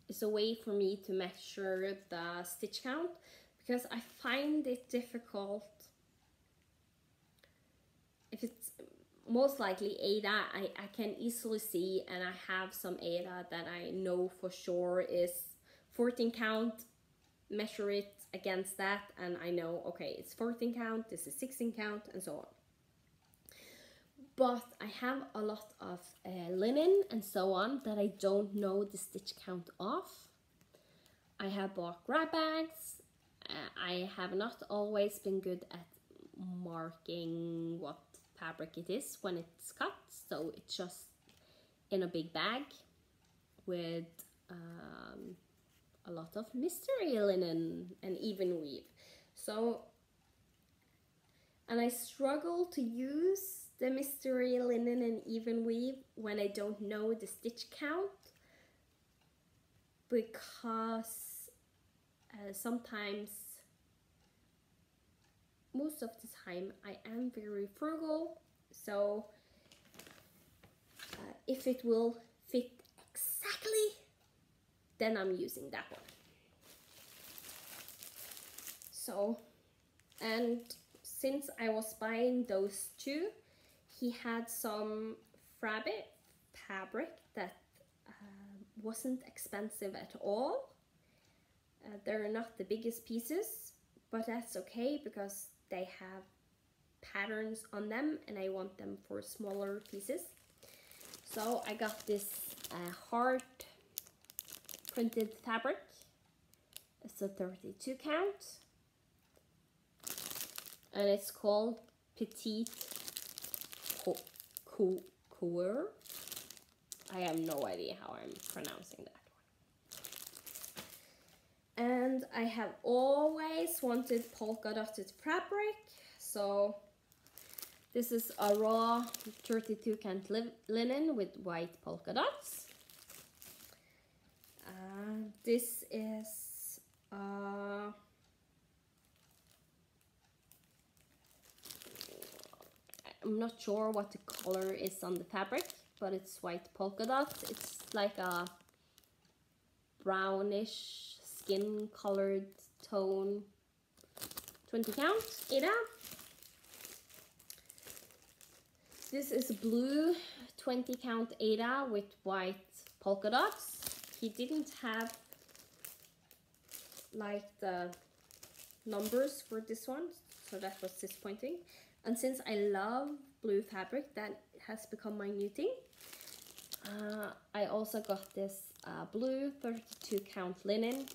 It's a way for me to measure the stitch count, because I find it difficult. If it's most likely Ada, I can easily see, and I have some Ada that I know for sure is 14 count, measure it against that, and I know, okay, it's 14 count, this is 16 count, and so on. But I have a lot of linen and so on that I don't know the stitch count of. I have bought grab bags. I have not always been good at marking what fabric it is when it's cut, so it's just in a big bag with a lot of mystery linen and even weave. So, and I struggle to use the mystery linen and even weave when I don't know the stitch count, because sometimes, most of the time, I am very frugal, so if it will fit exactly, then I'm using that one. So, and since I was buying those two, he had some fabric that wasn't expensive at all. They're not the biggest pieces, but that's okay because they have patterns on them and I want them for smaller pieces. So I got this heart printed fabric. It's a 32 count. And it's called Petite Couture. I have no idea how I'm pronouncing that one. And I have always wanted polka dotted fabric, so this is a raw 32 count linen with white polka dots. This is I'm not sure what the color is on the fabric, but it's white polka dots. It's like a brownish skin colored tone. 20 count, Ada. This is blue 20 count Ada with white polka dots. He didn't have like the numbers for this one, so that was disappointing. And since I love blue fabric, that has become my new thing. I also got this blue 32 count linen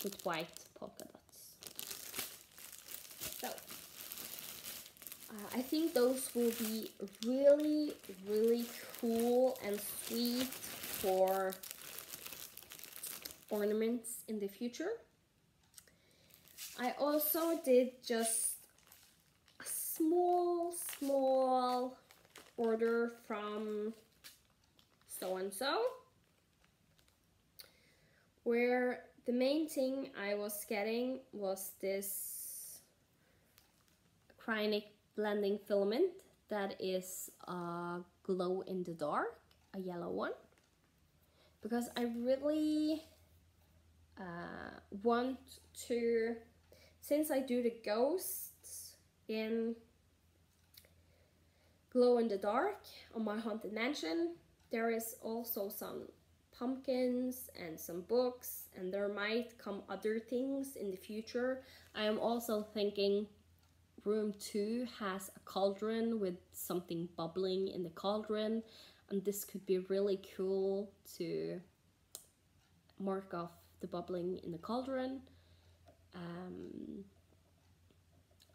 with white polka dots. So I think those will be really, really cool and sweet for ornaments in the future. I also did just a small order from so-and-so, where the main thing I was getting was this acrylic blending filament that is a glow in the dark, a yellow one, because I really want to, since I do the ghosts in glow in the dark on my haunted mansion. There is also some pumpkins and some books, and there might come other things in the future. I am also thinking room 2 has a cauldron with something bubbling in the cauldron, and this could be really cool to mark off the bubbling in the cauldron.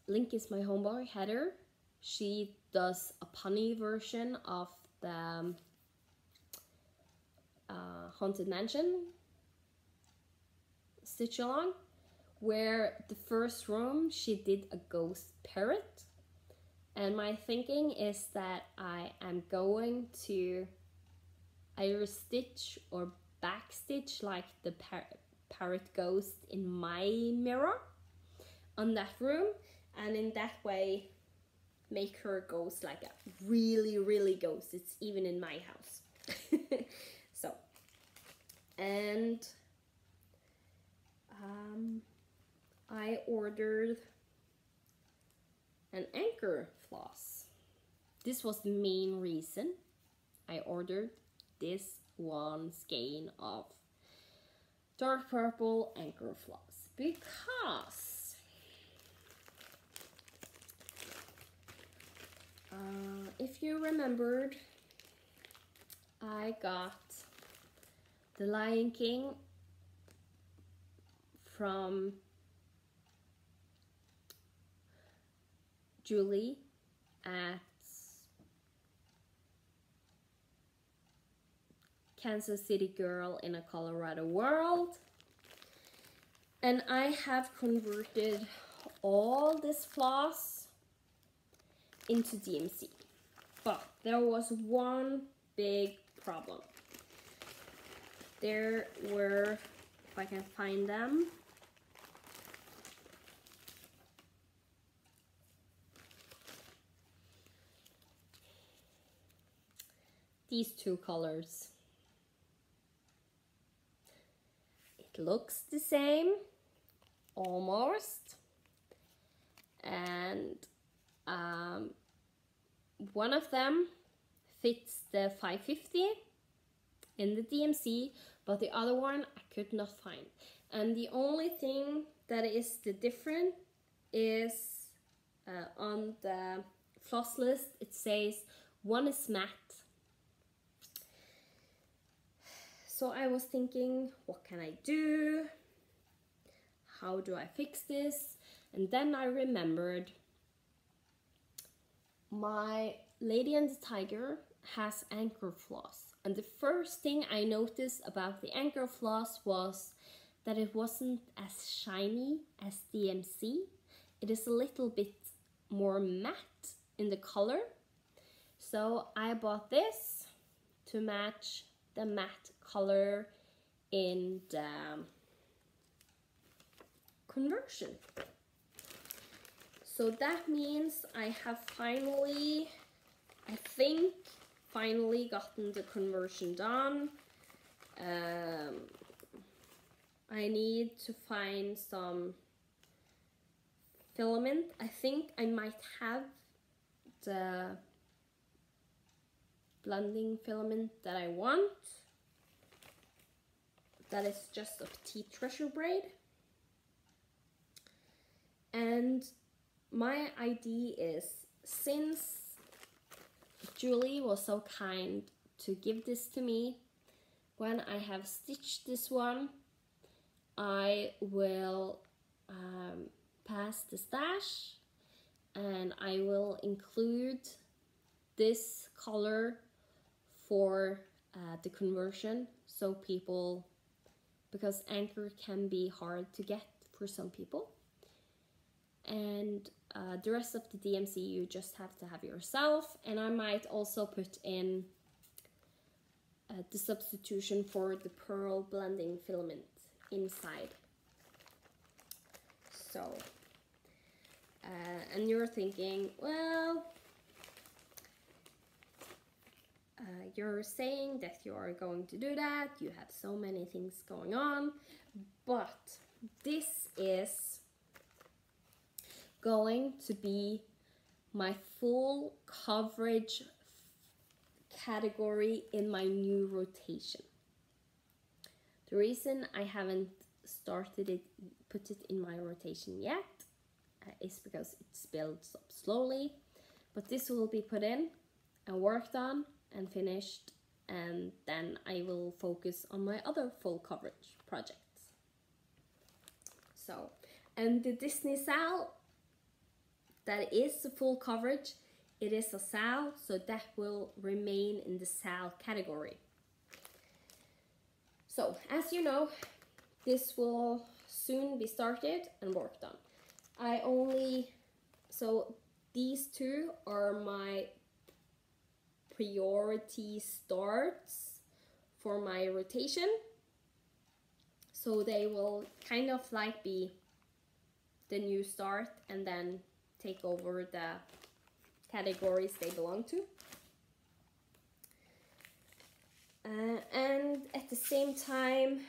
Link is my homeboy, Heather. She does a punny version of the Haunted Mansion stitch along, where the first room she did a ghost parrot, and my thinking is that I am going to either stitch or backstitch like the parrot ghost in my mirror on that room, and in that way make her ghost like a really ghost. It's even in my house. So, and I ordered an anchor floss. This was the main reason I ordered this one skein of dark purple anchor floss, because if you remembered, I got the Lion King from Julie at Kansas City Girl in a Colorado World, and I have converted all this floss into DMC, but there was one big problem. There were, if I can find them, these two colors. It looks the same, almost, and one of them fits the 550 in the DMC, but the other one I could not find. And the only thing that is the different is on the floss list it says one is matte. So I was thinking, what can I do? How do I fix this? And then I remembered my Lady and the Tiger has anchor floss. And the first thing I noticed about the anchor floss was that it wasn't as shiny as DMC. It is a little bit more matte in the color. So I bought this to match the matte color in the conversion. So that means I have finally, I think, finally gotten the conversion done. I need to find some filament. I think I might have the blending filament that I want. That is just a petite treasure braid. And my idea is, since Julie was so kind to give this to me, when I have stitched this one, I will pass the stash, and I will include this color for the conversion, so people, because anchor can be hard to get for some people, and the rest of the DMC you just have to have yourself. And I might also put in the substitution for the pearl blending filament inside. So and you're thinking, well, you're saying that you are going to do that, you have so many things going on, but this is going to be my full coverage category in my new rotation. The reason I haven't started it, put it in my rotation yet, is because it builds up slowly, but this will be put in and worked on and finished, and then I will focus on my other full coverage projects. So, and the Disney SAL, that is the full coverage, it is a SAL, so that will remain in the SAL category. So, as you know, this will soon be started and worked on. So these two are my priority starts for my rotation. So they will kind of like be the new start and then take over the categories they belong to. And at the same time,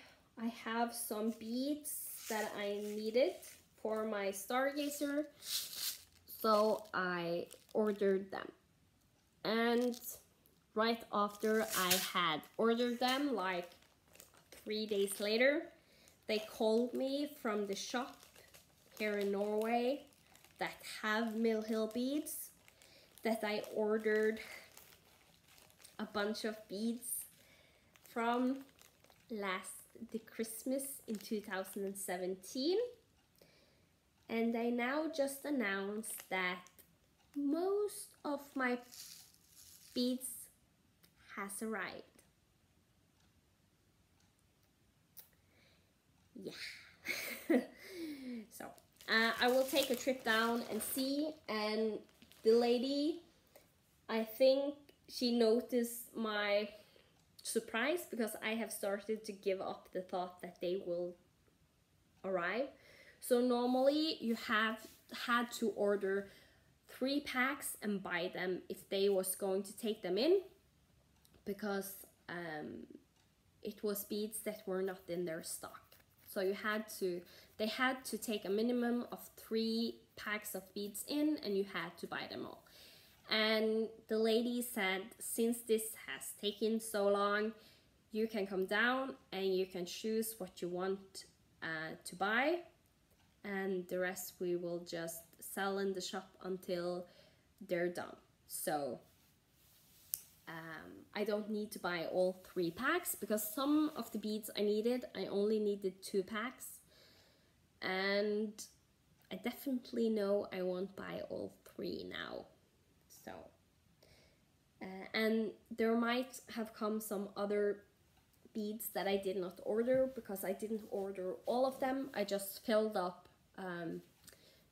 I have some beads that I needed for my stargazer, so I ordered them. And right after I had ordered them, like 3 days later, they called me from the shop here in Norway that have Mill Hill beads, that I ordered a bunch of beads from the Christmas in 2017, and I now just announced that most of my beads has arrived. Yeah. So I will take a trip down and see, and the lady, I think she noticed my surprise, because I have started to give up the thought that they will arrive. So normally you have had to order 3 packs and buy them if they was going to take them in, because it was beads that were not in their stock. So they had to take a minimum of 3 packs of beads in, and you had to buy them all. And the lady said, since this has taken so long, you can come down and you can choose what you want to buy, and the rest we will just sell in the shop until they're done. So I don't need to buy all 3 packs, because some of the beads I needed, I only needed 2 packs, and I definitely know I won't buy all 3 now. So, and there might have come some other beads that I did not order, because I didn't order all of them. I just filled up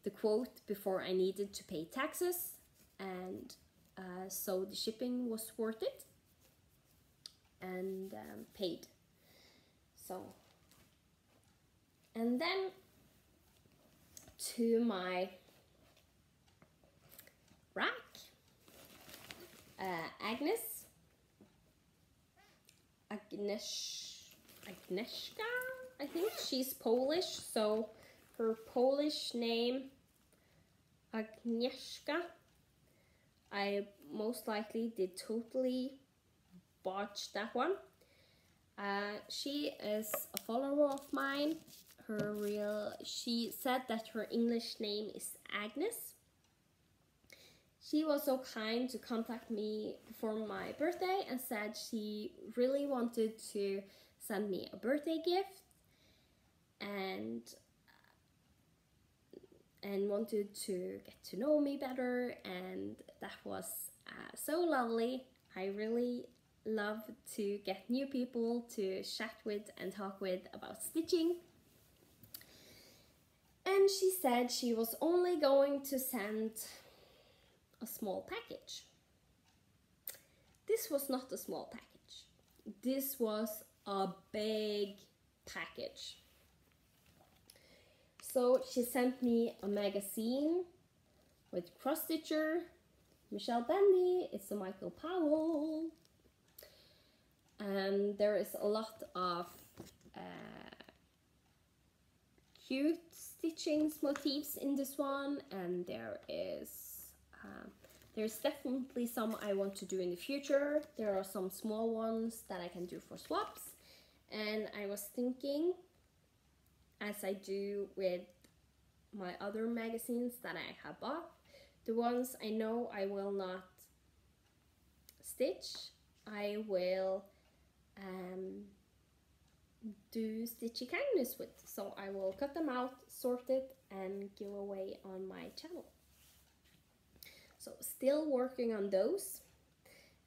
the quote before I needed to pay taxes, and so the shipping was worth it, and paid. So, and then to my rack. Agnieszka, I think she's Polish, so her Polish name, Agnieszka, I most likely did totally botch that one. She is a follower of mine. She said that her English name is Agnes. She was so kind to contact me for my birthday and said she really wanted to send me a birthday gift, and wanted to get to know me better, and that was so lovely. I really love to get new people to chat with and talk with about stitching. And she said she was only going to send a small package. This was not a small package. This was a big package. So she sent me a magazine with cross stitcher, Michelle Bendy, it's a Michael Powell, and there is a lot of cute stitchings motifs in this one, and there is There's definitely some I want to do in the future. There are some small ones that I can do for swaps. And I was thinking, as I do with my other magazines that I have bought, the ones I know I will not stitch, I will do stitchy kindness with. So I will cut them out, sort it, and give away on my channel. So still working on those.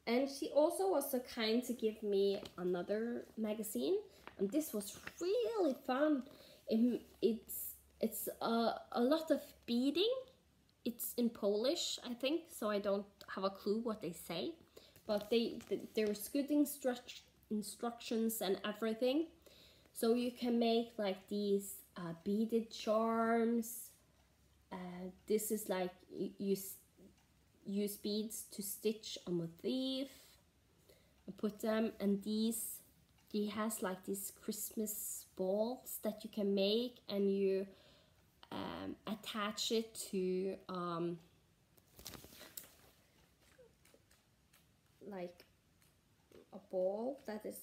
And she also was so kind to give me another magazine, and this was really fun. It's a lot of beading. It's in Polish, I think, so I don't have a clue what they say, but there's good instructions and everything. So you can make like these beaded charms. This is like you use beads to stitch a motif and put them, and he has like these Christmas balls that you can make, and you attach it to like a ball that is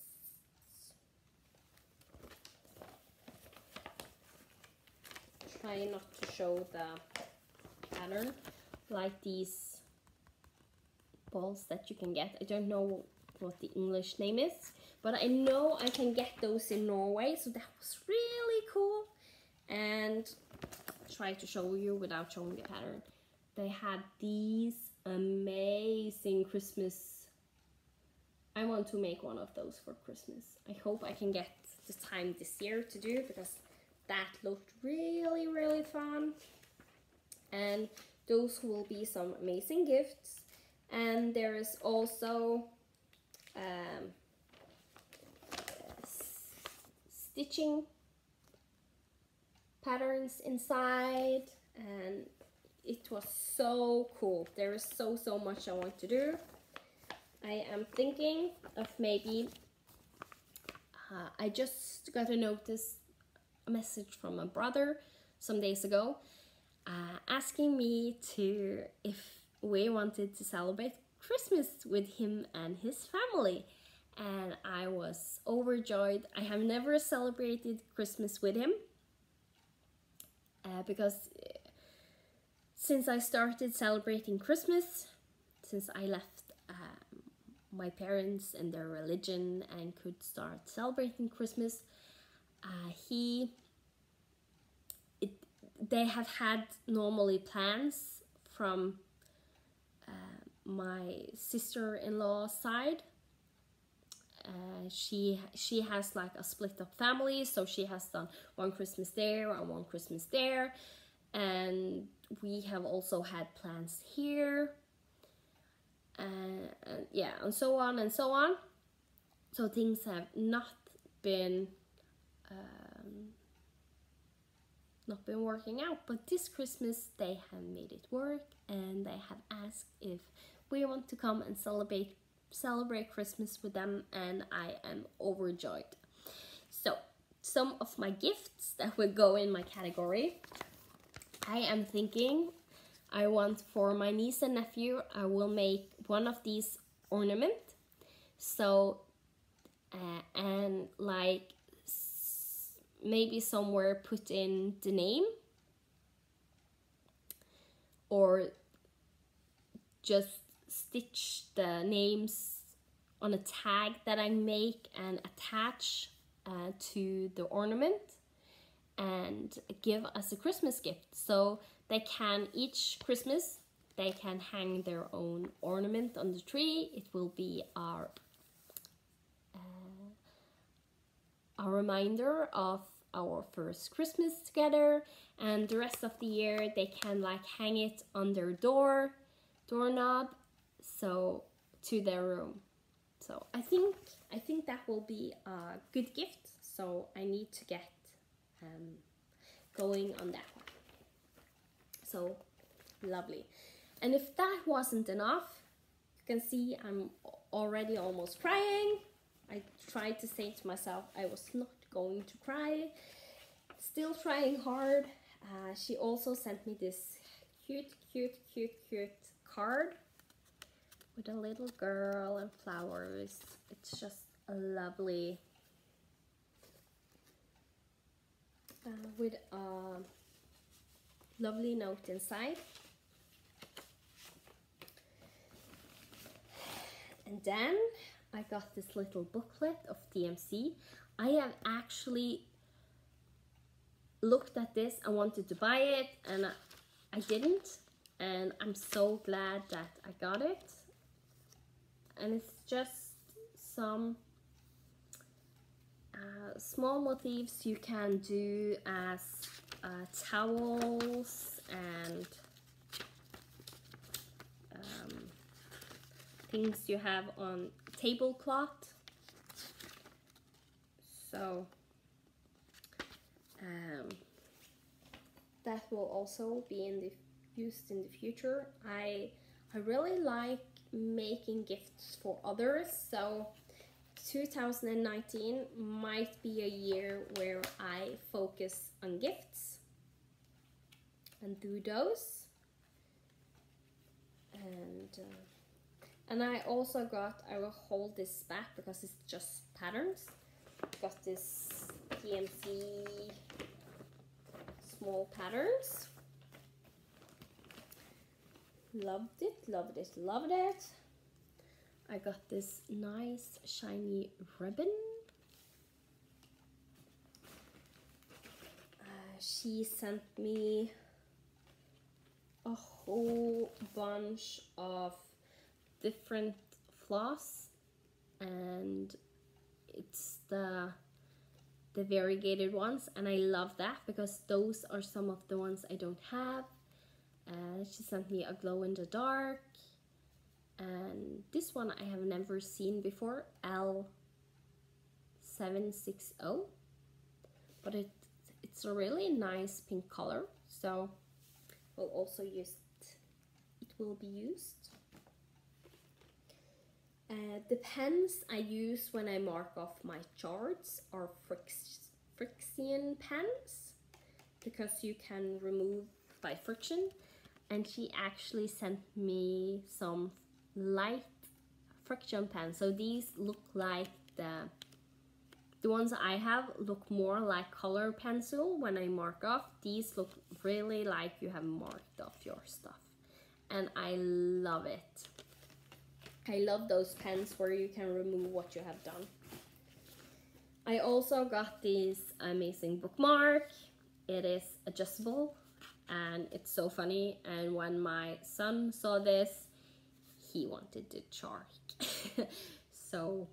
trying not to show the pattern, like these balls that you can get. I don't know what the English name is, but I know I can get those in Norway, so that was really cool. And try to show you without showing the pattern. They had these amazing Christmas. I want to make one of those for Christmas. I hope I can get the time this year to do, because that looked really, really fun. And those will be some amazing gifts. And there is also stitching patterns inside, and it was so cool. There is so much I want to do. I am thinking of maybe I just got a message from my brother some days ago asking me if we wanted to celebrate Christmas with him and his family, and I was overjoyed. I have never celebrated Christmas with him because since I started celebrating Christmas, since I left my parents and their religion and could start celebrating Christmas, they have had normally plans from my sister-in-law's side. She has like a split up family, so she has done one Christmas there and one Christmas there, and we have also had plans here, yeah, and so on and so on. So things have not been working out, but this Christmas they have made it work, and they have asked if we want to come and celebrate Christmas with them, and I am overjoyed. So some of my gifts that will go in my category, I am thinking I want for my niece and nephew, I will make one of these ornaments. So and like maybe somewhere put in the name, or just stitch the names on a tag that I make and attach to the ornament and give as a Christmas gift. So they can, each Christmas, they can hang their own ornament on the tree. It will be a reminder of our first Christmas together, and the rest of the year they can like hang it on their doorknob, so to their room. So I think that will be a good gift, so I need to get going on that one. So lovely. And if that wasn't enough, you can see I'm already almost crying. I tried to say to myself I was not going to cry. Still trying hard. She also sent me this cute card with a little girl and flowers. It's just a lovely, with a lovely note inside. And then I got this little booklet of DMC. I have actually looked at this and wanted to buy it, and I didn't, and I'm so glad that I got it. And it's just some small motifs you can do as towels and things you have on tablecloth. So that will also be used in the future. I really like making gifts for others, so 2019 might be a year where I focus on gifts and do those. And I also got, I will hold this back because it's just patterns. Got this DMC small patterns. Loved it, loved it, loved it. I got this nice shiny ribbon. She sent me a whole bunch of different floss, and it's the variegated ones, and I love that because those are some of the ones I don't have. She sent me a glow in the dark, and this one I have never seen before, L760, but it's a really nice pink color, so we'll also use it will be used. The pens I use when I mark off my charts are friction pens, because you can remove by friction. And she actually sent me some light friction pens. So these look like the ones I have look more like color pencil when I mark off. These look really like you have marked off your stuff, and I love it. I love those pens where you can remove what you have done. I also got this amazing bookmark. It is adjustable and it's so funny, and when my son saw this, he wanted the chart. So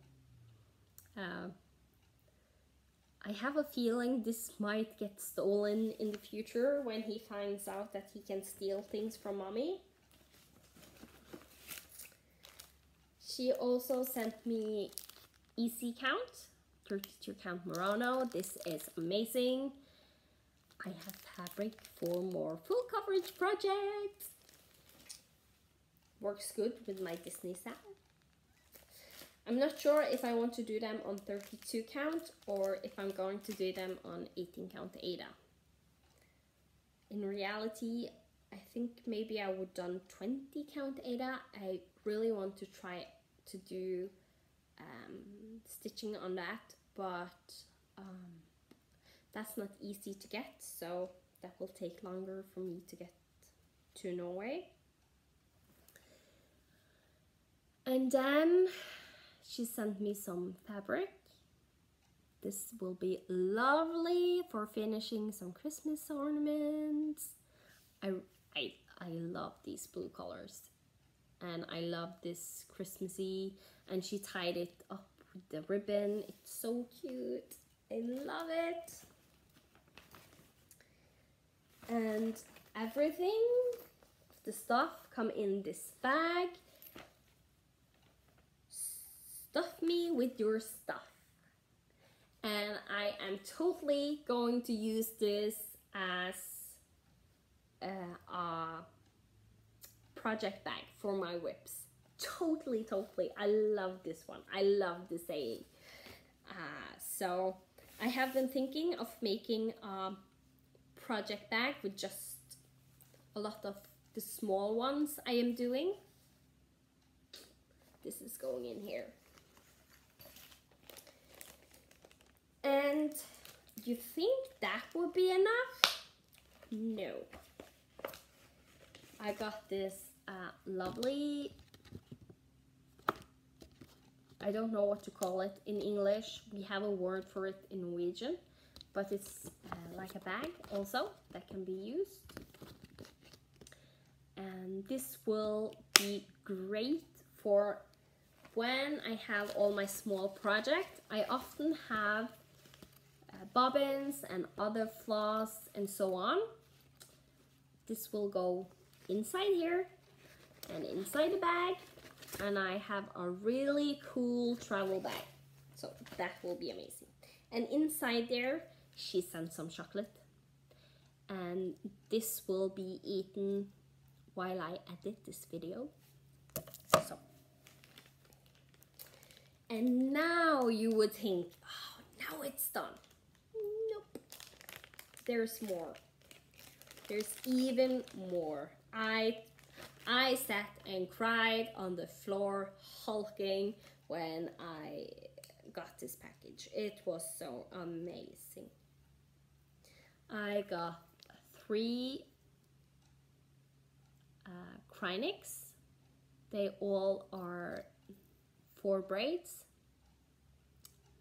I have a feeling this might get stolen in the future when he finds out that he can steal things from mommy. She also sent me Easy Count, 32 count Murano. This is amazing. I have fabric for more full coverage projects. Works good with my Disney SAL. I'm not sure if I want to do them on 32 count or if I'm going to do them on 18 count Ada. In reality, I think maybe I would done 20 count Ada. I really want to try to do stitching on that, but that's not easy to get, so that will take longer for me to get to Norway. And then she sent me some fabric. This will be lovely for finishing some Christmas ornaments. I love these blue colors, and I love this Christmassy, and she tied it up with the ribbon. It's so cute. I love it. And everything, the stuff come in this bag. Stuff me with your stuff. And I am totally going to use this as a project bag for my whips. Totally. I love this one. I love the saying. So I have been thinking of making a project bag with just a lot of the small ones I am doing. This is going in here. And you think that would be enough? No. I got this lovely, I don't know what to call it in English. We have a word for it in Norwegian, but it's like a bag also that can be used. And this will be great for when I have all my small projects. I often have bobbins and other floss and so on. This will go inside here and inside the bag, and I have a really cool travel bag, so that will be amazing. And inside there she sent some chocolate, and this will be eaten while I edit this video. So, and now you would think, oh, now it's done. Nope, there's more. There's even more. I sat and cried on the floor, hulking, when I got this package. It was so amazing. I got 3 Krynics. They all are 4 braids.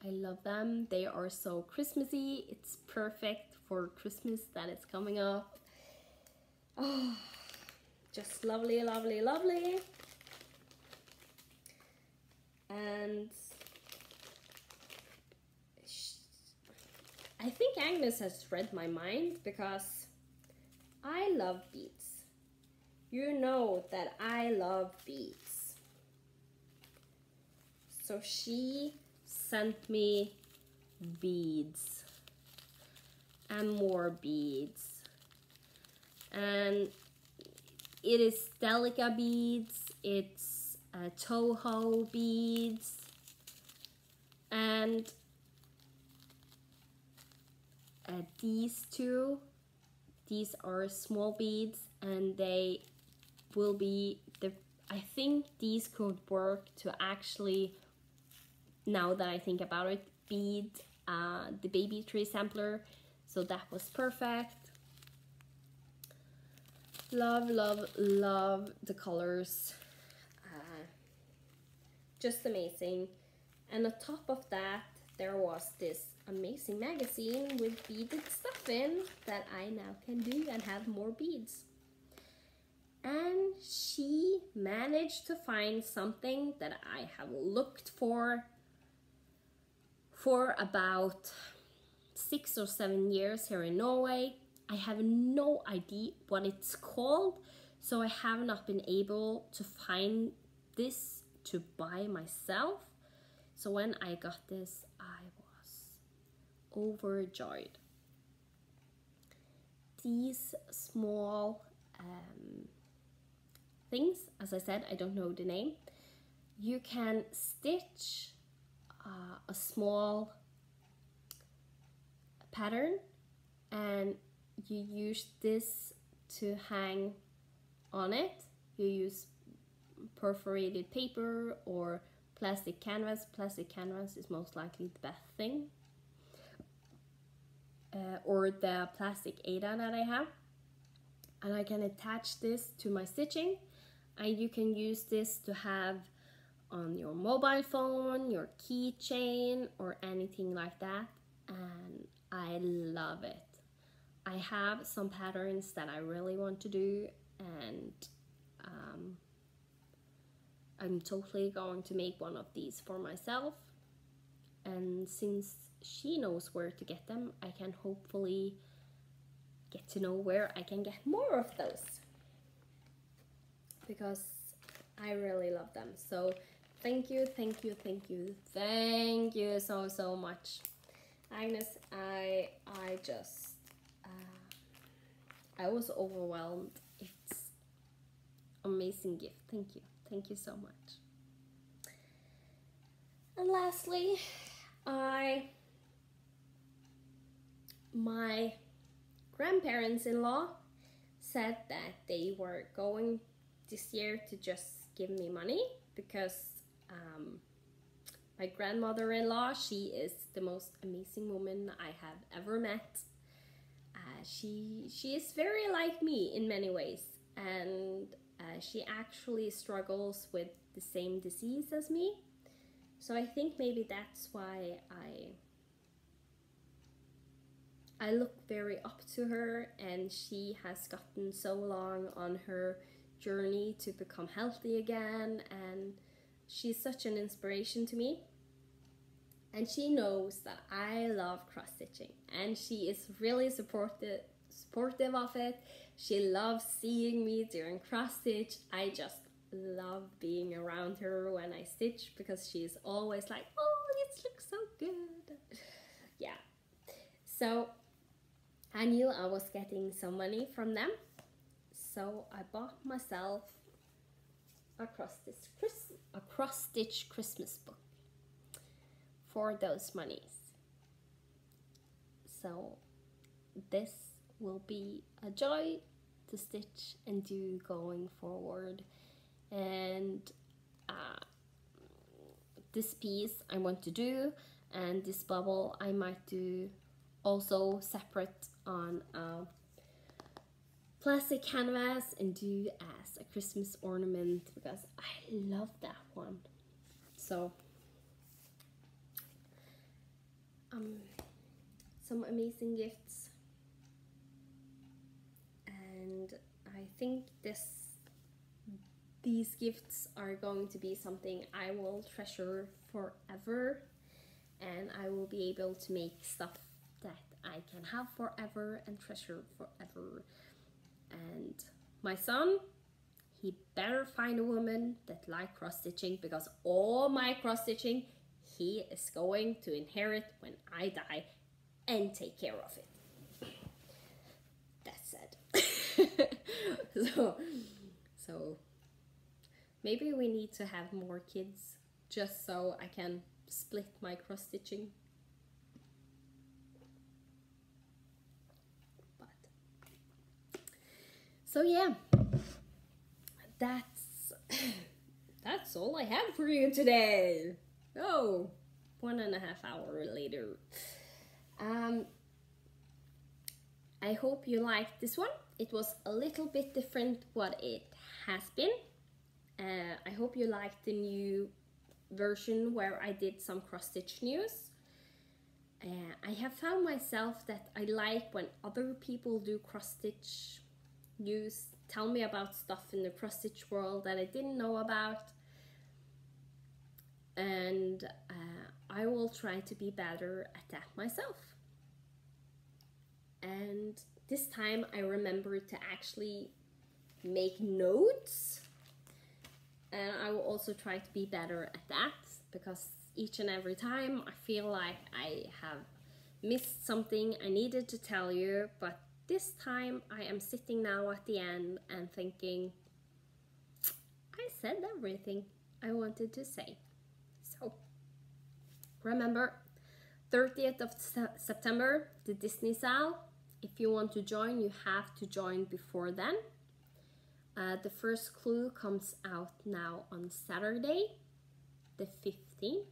I love them. They are so Christmassy. It's perfect for Christmas that is coming up. Oh, just lovely, lovely, lovely. And I think Agnes has read my mind, because I love beads. You know that I love beads. So she sent me beads and more beads. And it is Delica beads, it's Toho beads, and these two, these are small beads, and they will be I think these could work to actually, now that I think about it, bead the baby tree sampler, so that was perfect. Love, love, love the colors. Just amazing. And on top of that, there was this amazing magazine with beaded stuff in that I now can do and have more beads. And she managed to find something that I have looked for about 6 or 7 years here in Norway. I have no idea what it's called, so I have not been able to find this to buy myself. So when I got this, I was overjoyed. These small things, as I said, I don't know the name. You can stitch a small pattern, and you use this to hang on it. You use perforated paper or plastic canvas. Plastic canvas is most likely the best thing. Or the plastic Ada that I have. And I can attach this to my stitching, and you can use this to have on your mobile phone, your keychain, or anything like that. And I love it. I have some patterns that I really want to do, and I'm totally going to make one of these for myself. And since she knows where to get them, I can hopefully get to know where I can get more of those, because I really love them. So thank you, thank you, thank you, thank you so much, Agnes. I just I was overwhelmed. It's amazing gift. Thank you so much. And lastly, my grandparents-in-law said that they were going this year to just give me money because my grandmother-in-law, she is the most amazing woman I have ever met. She is very like me in many ways, and she actually struggles with the same disease as me. So I think maybe that's why I look very up to her, and she has gotten so long on her journey to become healthy again, and she's such an inspiration to me. And she knows that I love cross-stitching, and she is really supportive of it. She loves seeing me during cross-stitch. I just love being around her when I stitch because she's always like, oh, it looks so good. Yeah. So I knew I was getting some money from them, so I bought myself a cross-stitch Christmas book for those monies. So this will be a joy to stitch and do going forward. And this piece I want to do, and this bubble I might do also separate on a plastic canvas and do as a Christmas ornament because I love that one. So some amazing gifts, and I think these gifts are going to be something I will treasure forever, and I will be able to make stuff that I can have forever and treasure forever. And my son, he better find a woman that likes cross-stitching, because all my cross-stitching he is going to inherit when I die and take care of it. That's sad. So maybe we need to have more kids just so I can split my cross-stitching. So yeah, that's all I have for you today. Oh, 1.5 hours later. I hope you liked this one. It was a little bit different what it has been. I hope you liked the new version where I did some cross-stitch news. I have found myself that I like when other people do cross-stitch news, tell me about stuff in the cross-stitch world that I didn't know about, and I will try to be better at that myself. And this time I remembered to actually make notes, and I will also try to be better at that, because each and every time I feel like I have missed something I needed to tell you, but this time I am sitting now at the end and thinking, I said everything I wanted to say. So remember, 30th of September, the Disney SAL. If you want to join, you have to join before then. The first clue comes out now on Saturday, the 15th.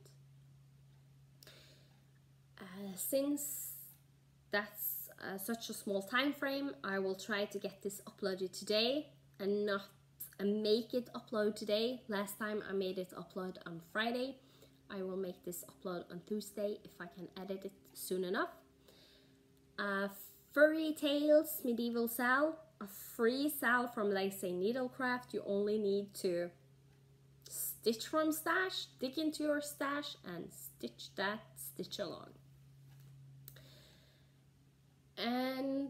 Since that's such a small time frame, I will try to get this uploaded today and not make it upload today. Last time I made it upload on Friday. I will make this upload on Tuesday if I can edit it soon enough. Furry Tales Medieval SAL, a free SAL from Lakeside Needlecraft. You only need to stitch from stash, dig into your stash and stitch that stitch along. And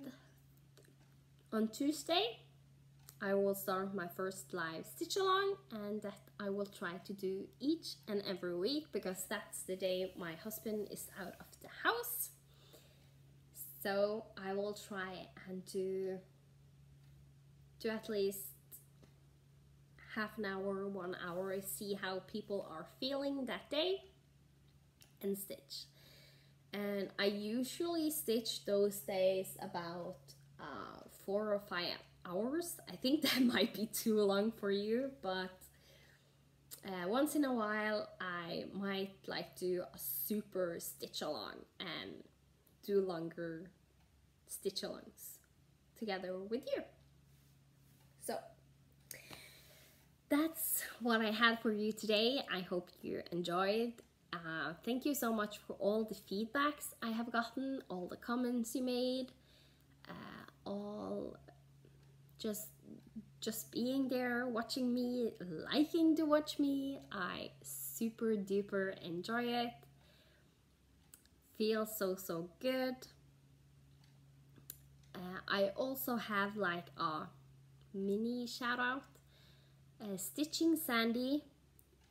on Tuesday I will start my first live stitch along, and that I will try to do each and every week, because that's the day my husband is out of the house. So I will try and do at least half an hour, 1 hour, see how people are feeling that day, and stitch. And I usually stitch those days about 4 or hours. I think that might be too long for you, but once in a while I might like do a super stitch along and do longer stitch alongs together with you. So that's what I had for you today. I hope you enjoyed. Thank you so much for all the feedbacks I have gotten, all the comments you made, all just being there, watching me, liking to watch me. I super duper enjoy it. Feels so good. I also have like a mini shout out. Stitching Sandy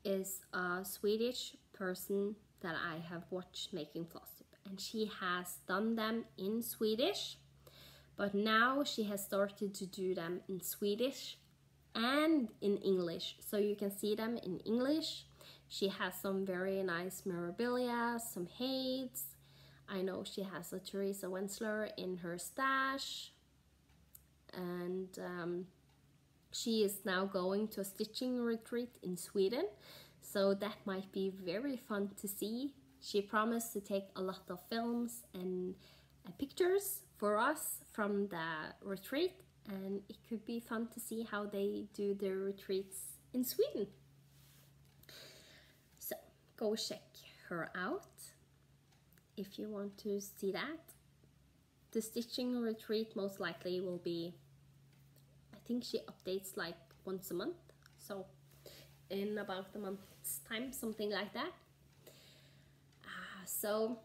is a Swedish person that I have watched making Flosstube, and she has done them in Swedish, but now she has started to do them in Swedish and in English, so you can see them in English. She has some very nice MIRABILIA, some Hades. I know she has a Teresa Wensler in her stash, and she is now going to a stitching retreat in Sweden, so that might be very fun to see. She promised to take a lot of films and pictures for us from the retreat, and it could be fun to see how they do their retreats in Sweden. So go check her out if you want to see that. The stitching retreat most likely will be, I think she updates like once a month, so in about a month's time, something like that. So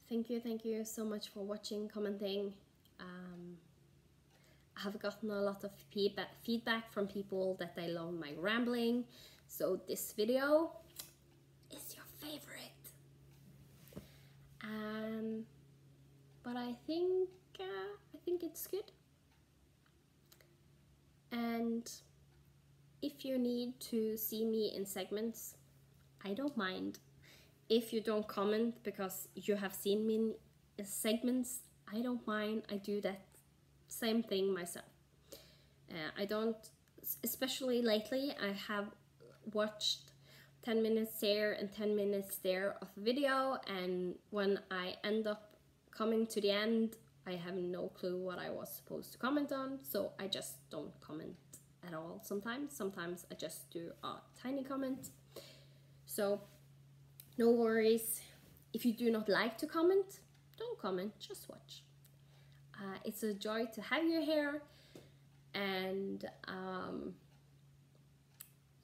thank you so much for watching, commenting. I have gotten a lot of feedback from people that they love my rambling, so this video is your favorite. But I think it's good. And if you need to see me in segments, I don't mind. If you don't comment because you have seen me in segments, I don't mind. I do that same thing myself. I don't, especially lately, I have watched 10 minutes here and 10 minutes there of video, and when I end up coming to the end, I have no clue what I was supposed to comment on, so I just don't comment at all sometimes. Sometimes I just do a tiny comment. So no worries. If you do not like to comment, don't comment, just watch. It's a joy to have you here, and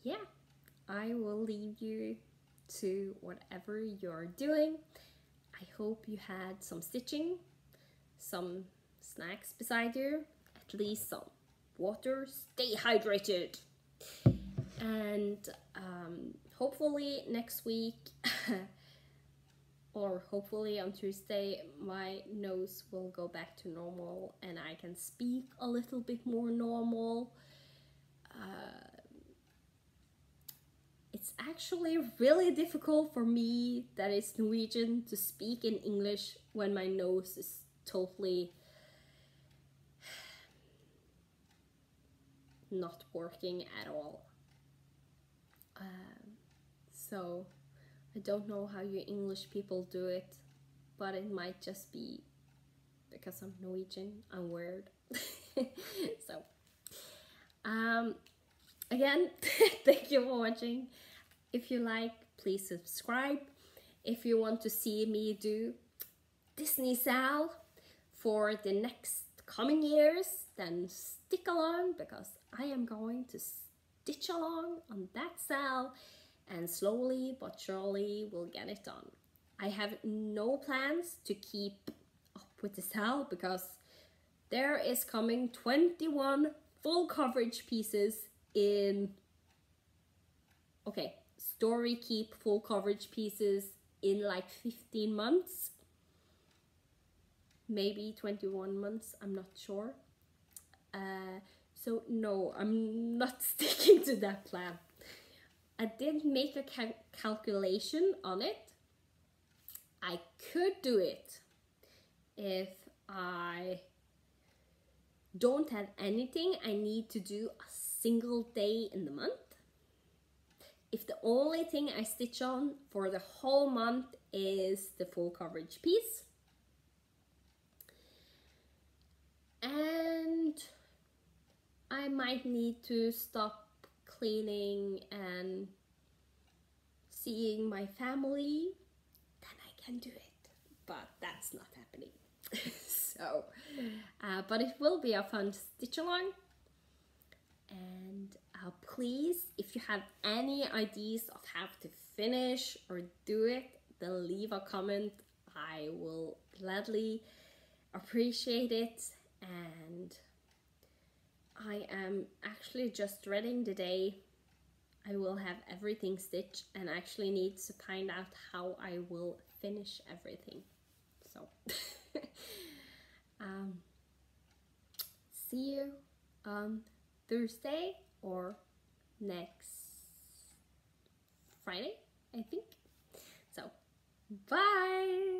yeah, I will leave you to whatever you're doing. I hope you had some stitching, some snacks beside you, at least some water. Stay hydrated, and hopefully next week or hopefully on Tuesday my nose will go back to normal and I can speak a little bit more normal. It's actually really difficult for me that is Norwegian to speak in English when my nose is totally not working at all. So I don't know how you English people do it, but it might just be because I'm Norwegian, I'm weird. So again, thank you for watching. If you like, please subscribe. If you want to see me do Disney SAL for the next coming years, then stick along, because I am going to stitch along on that SAL, and slowly but surely we'll get it done. I have no plans to keep up with the SAL because there is coming 21 full coverage pieces in, okay, story keep full coverage pieces in like 15 months, maybe 21 months, I'm not sure. So no, I'm not sticking to that plan. I did make a calculation on it. I could do it if I don't have anything I need to do a single day in the month, if the only thing I stitch on for the whole month is the full coverage piece, and I might need to stop cleaning and seeing my family, then I can do it, but that's not happening. So, but it will be a fun stitch along, and please, if you have any ideas of how to finish or do it, then leave a comment. I will gladly appreciate it, and I am actually just dreading the day I will have everything stitched and actually need to find out how I will finish everything. So see you on Thursday or next Friday, I think. So bye.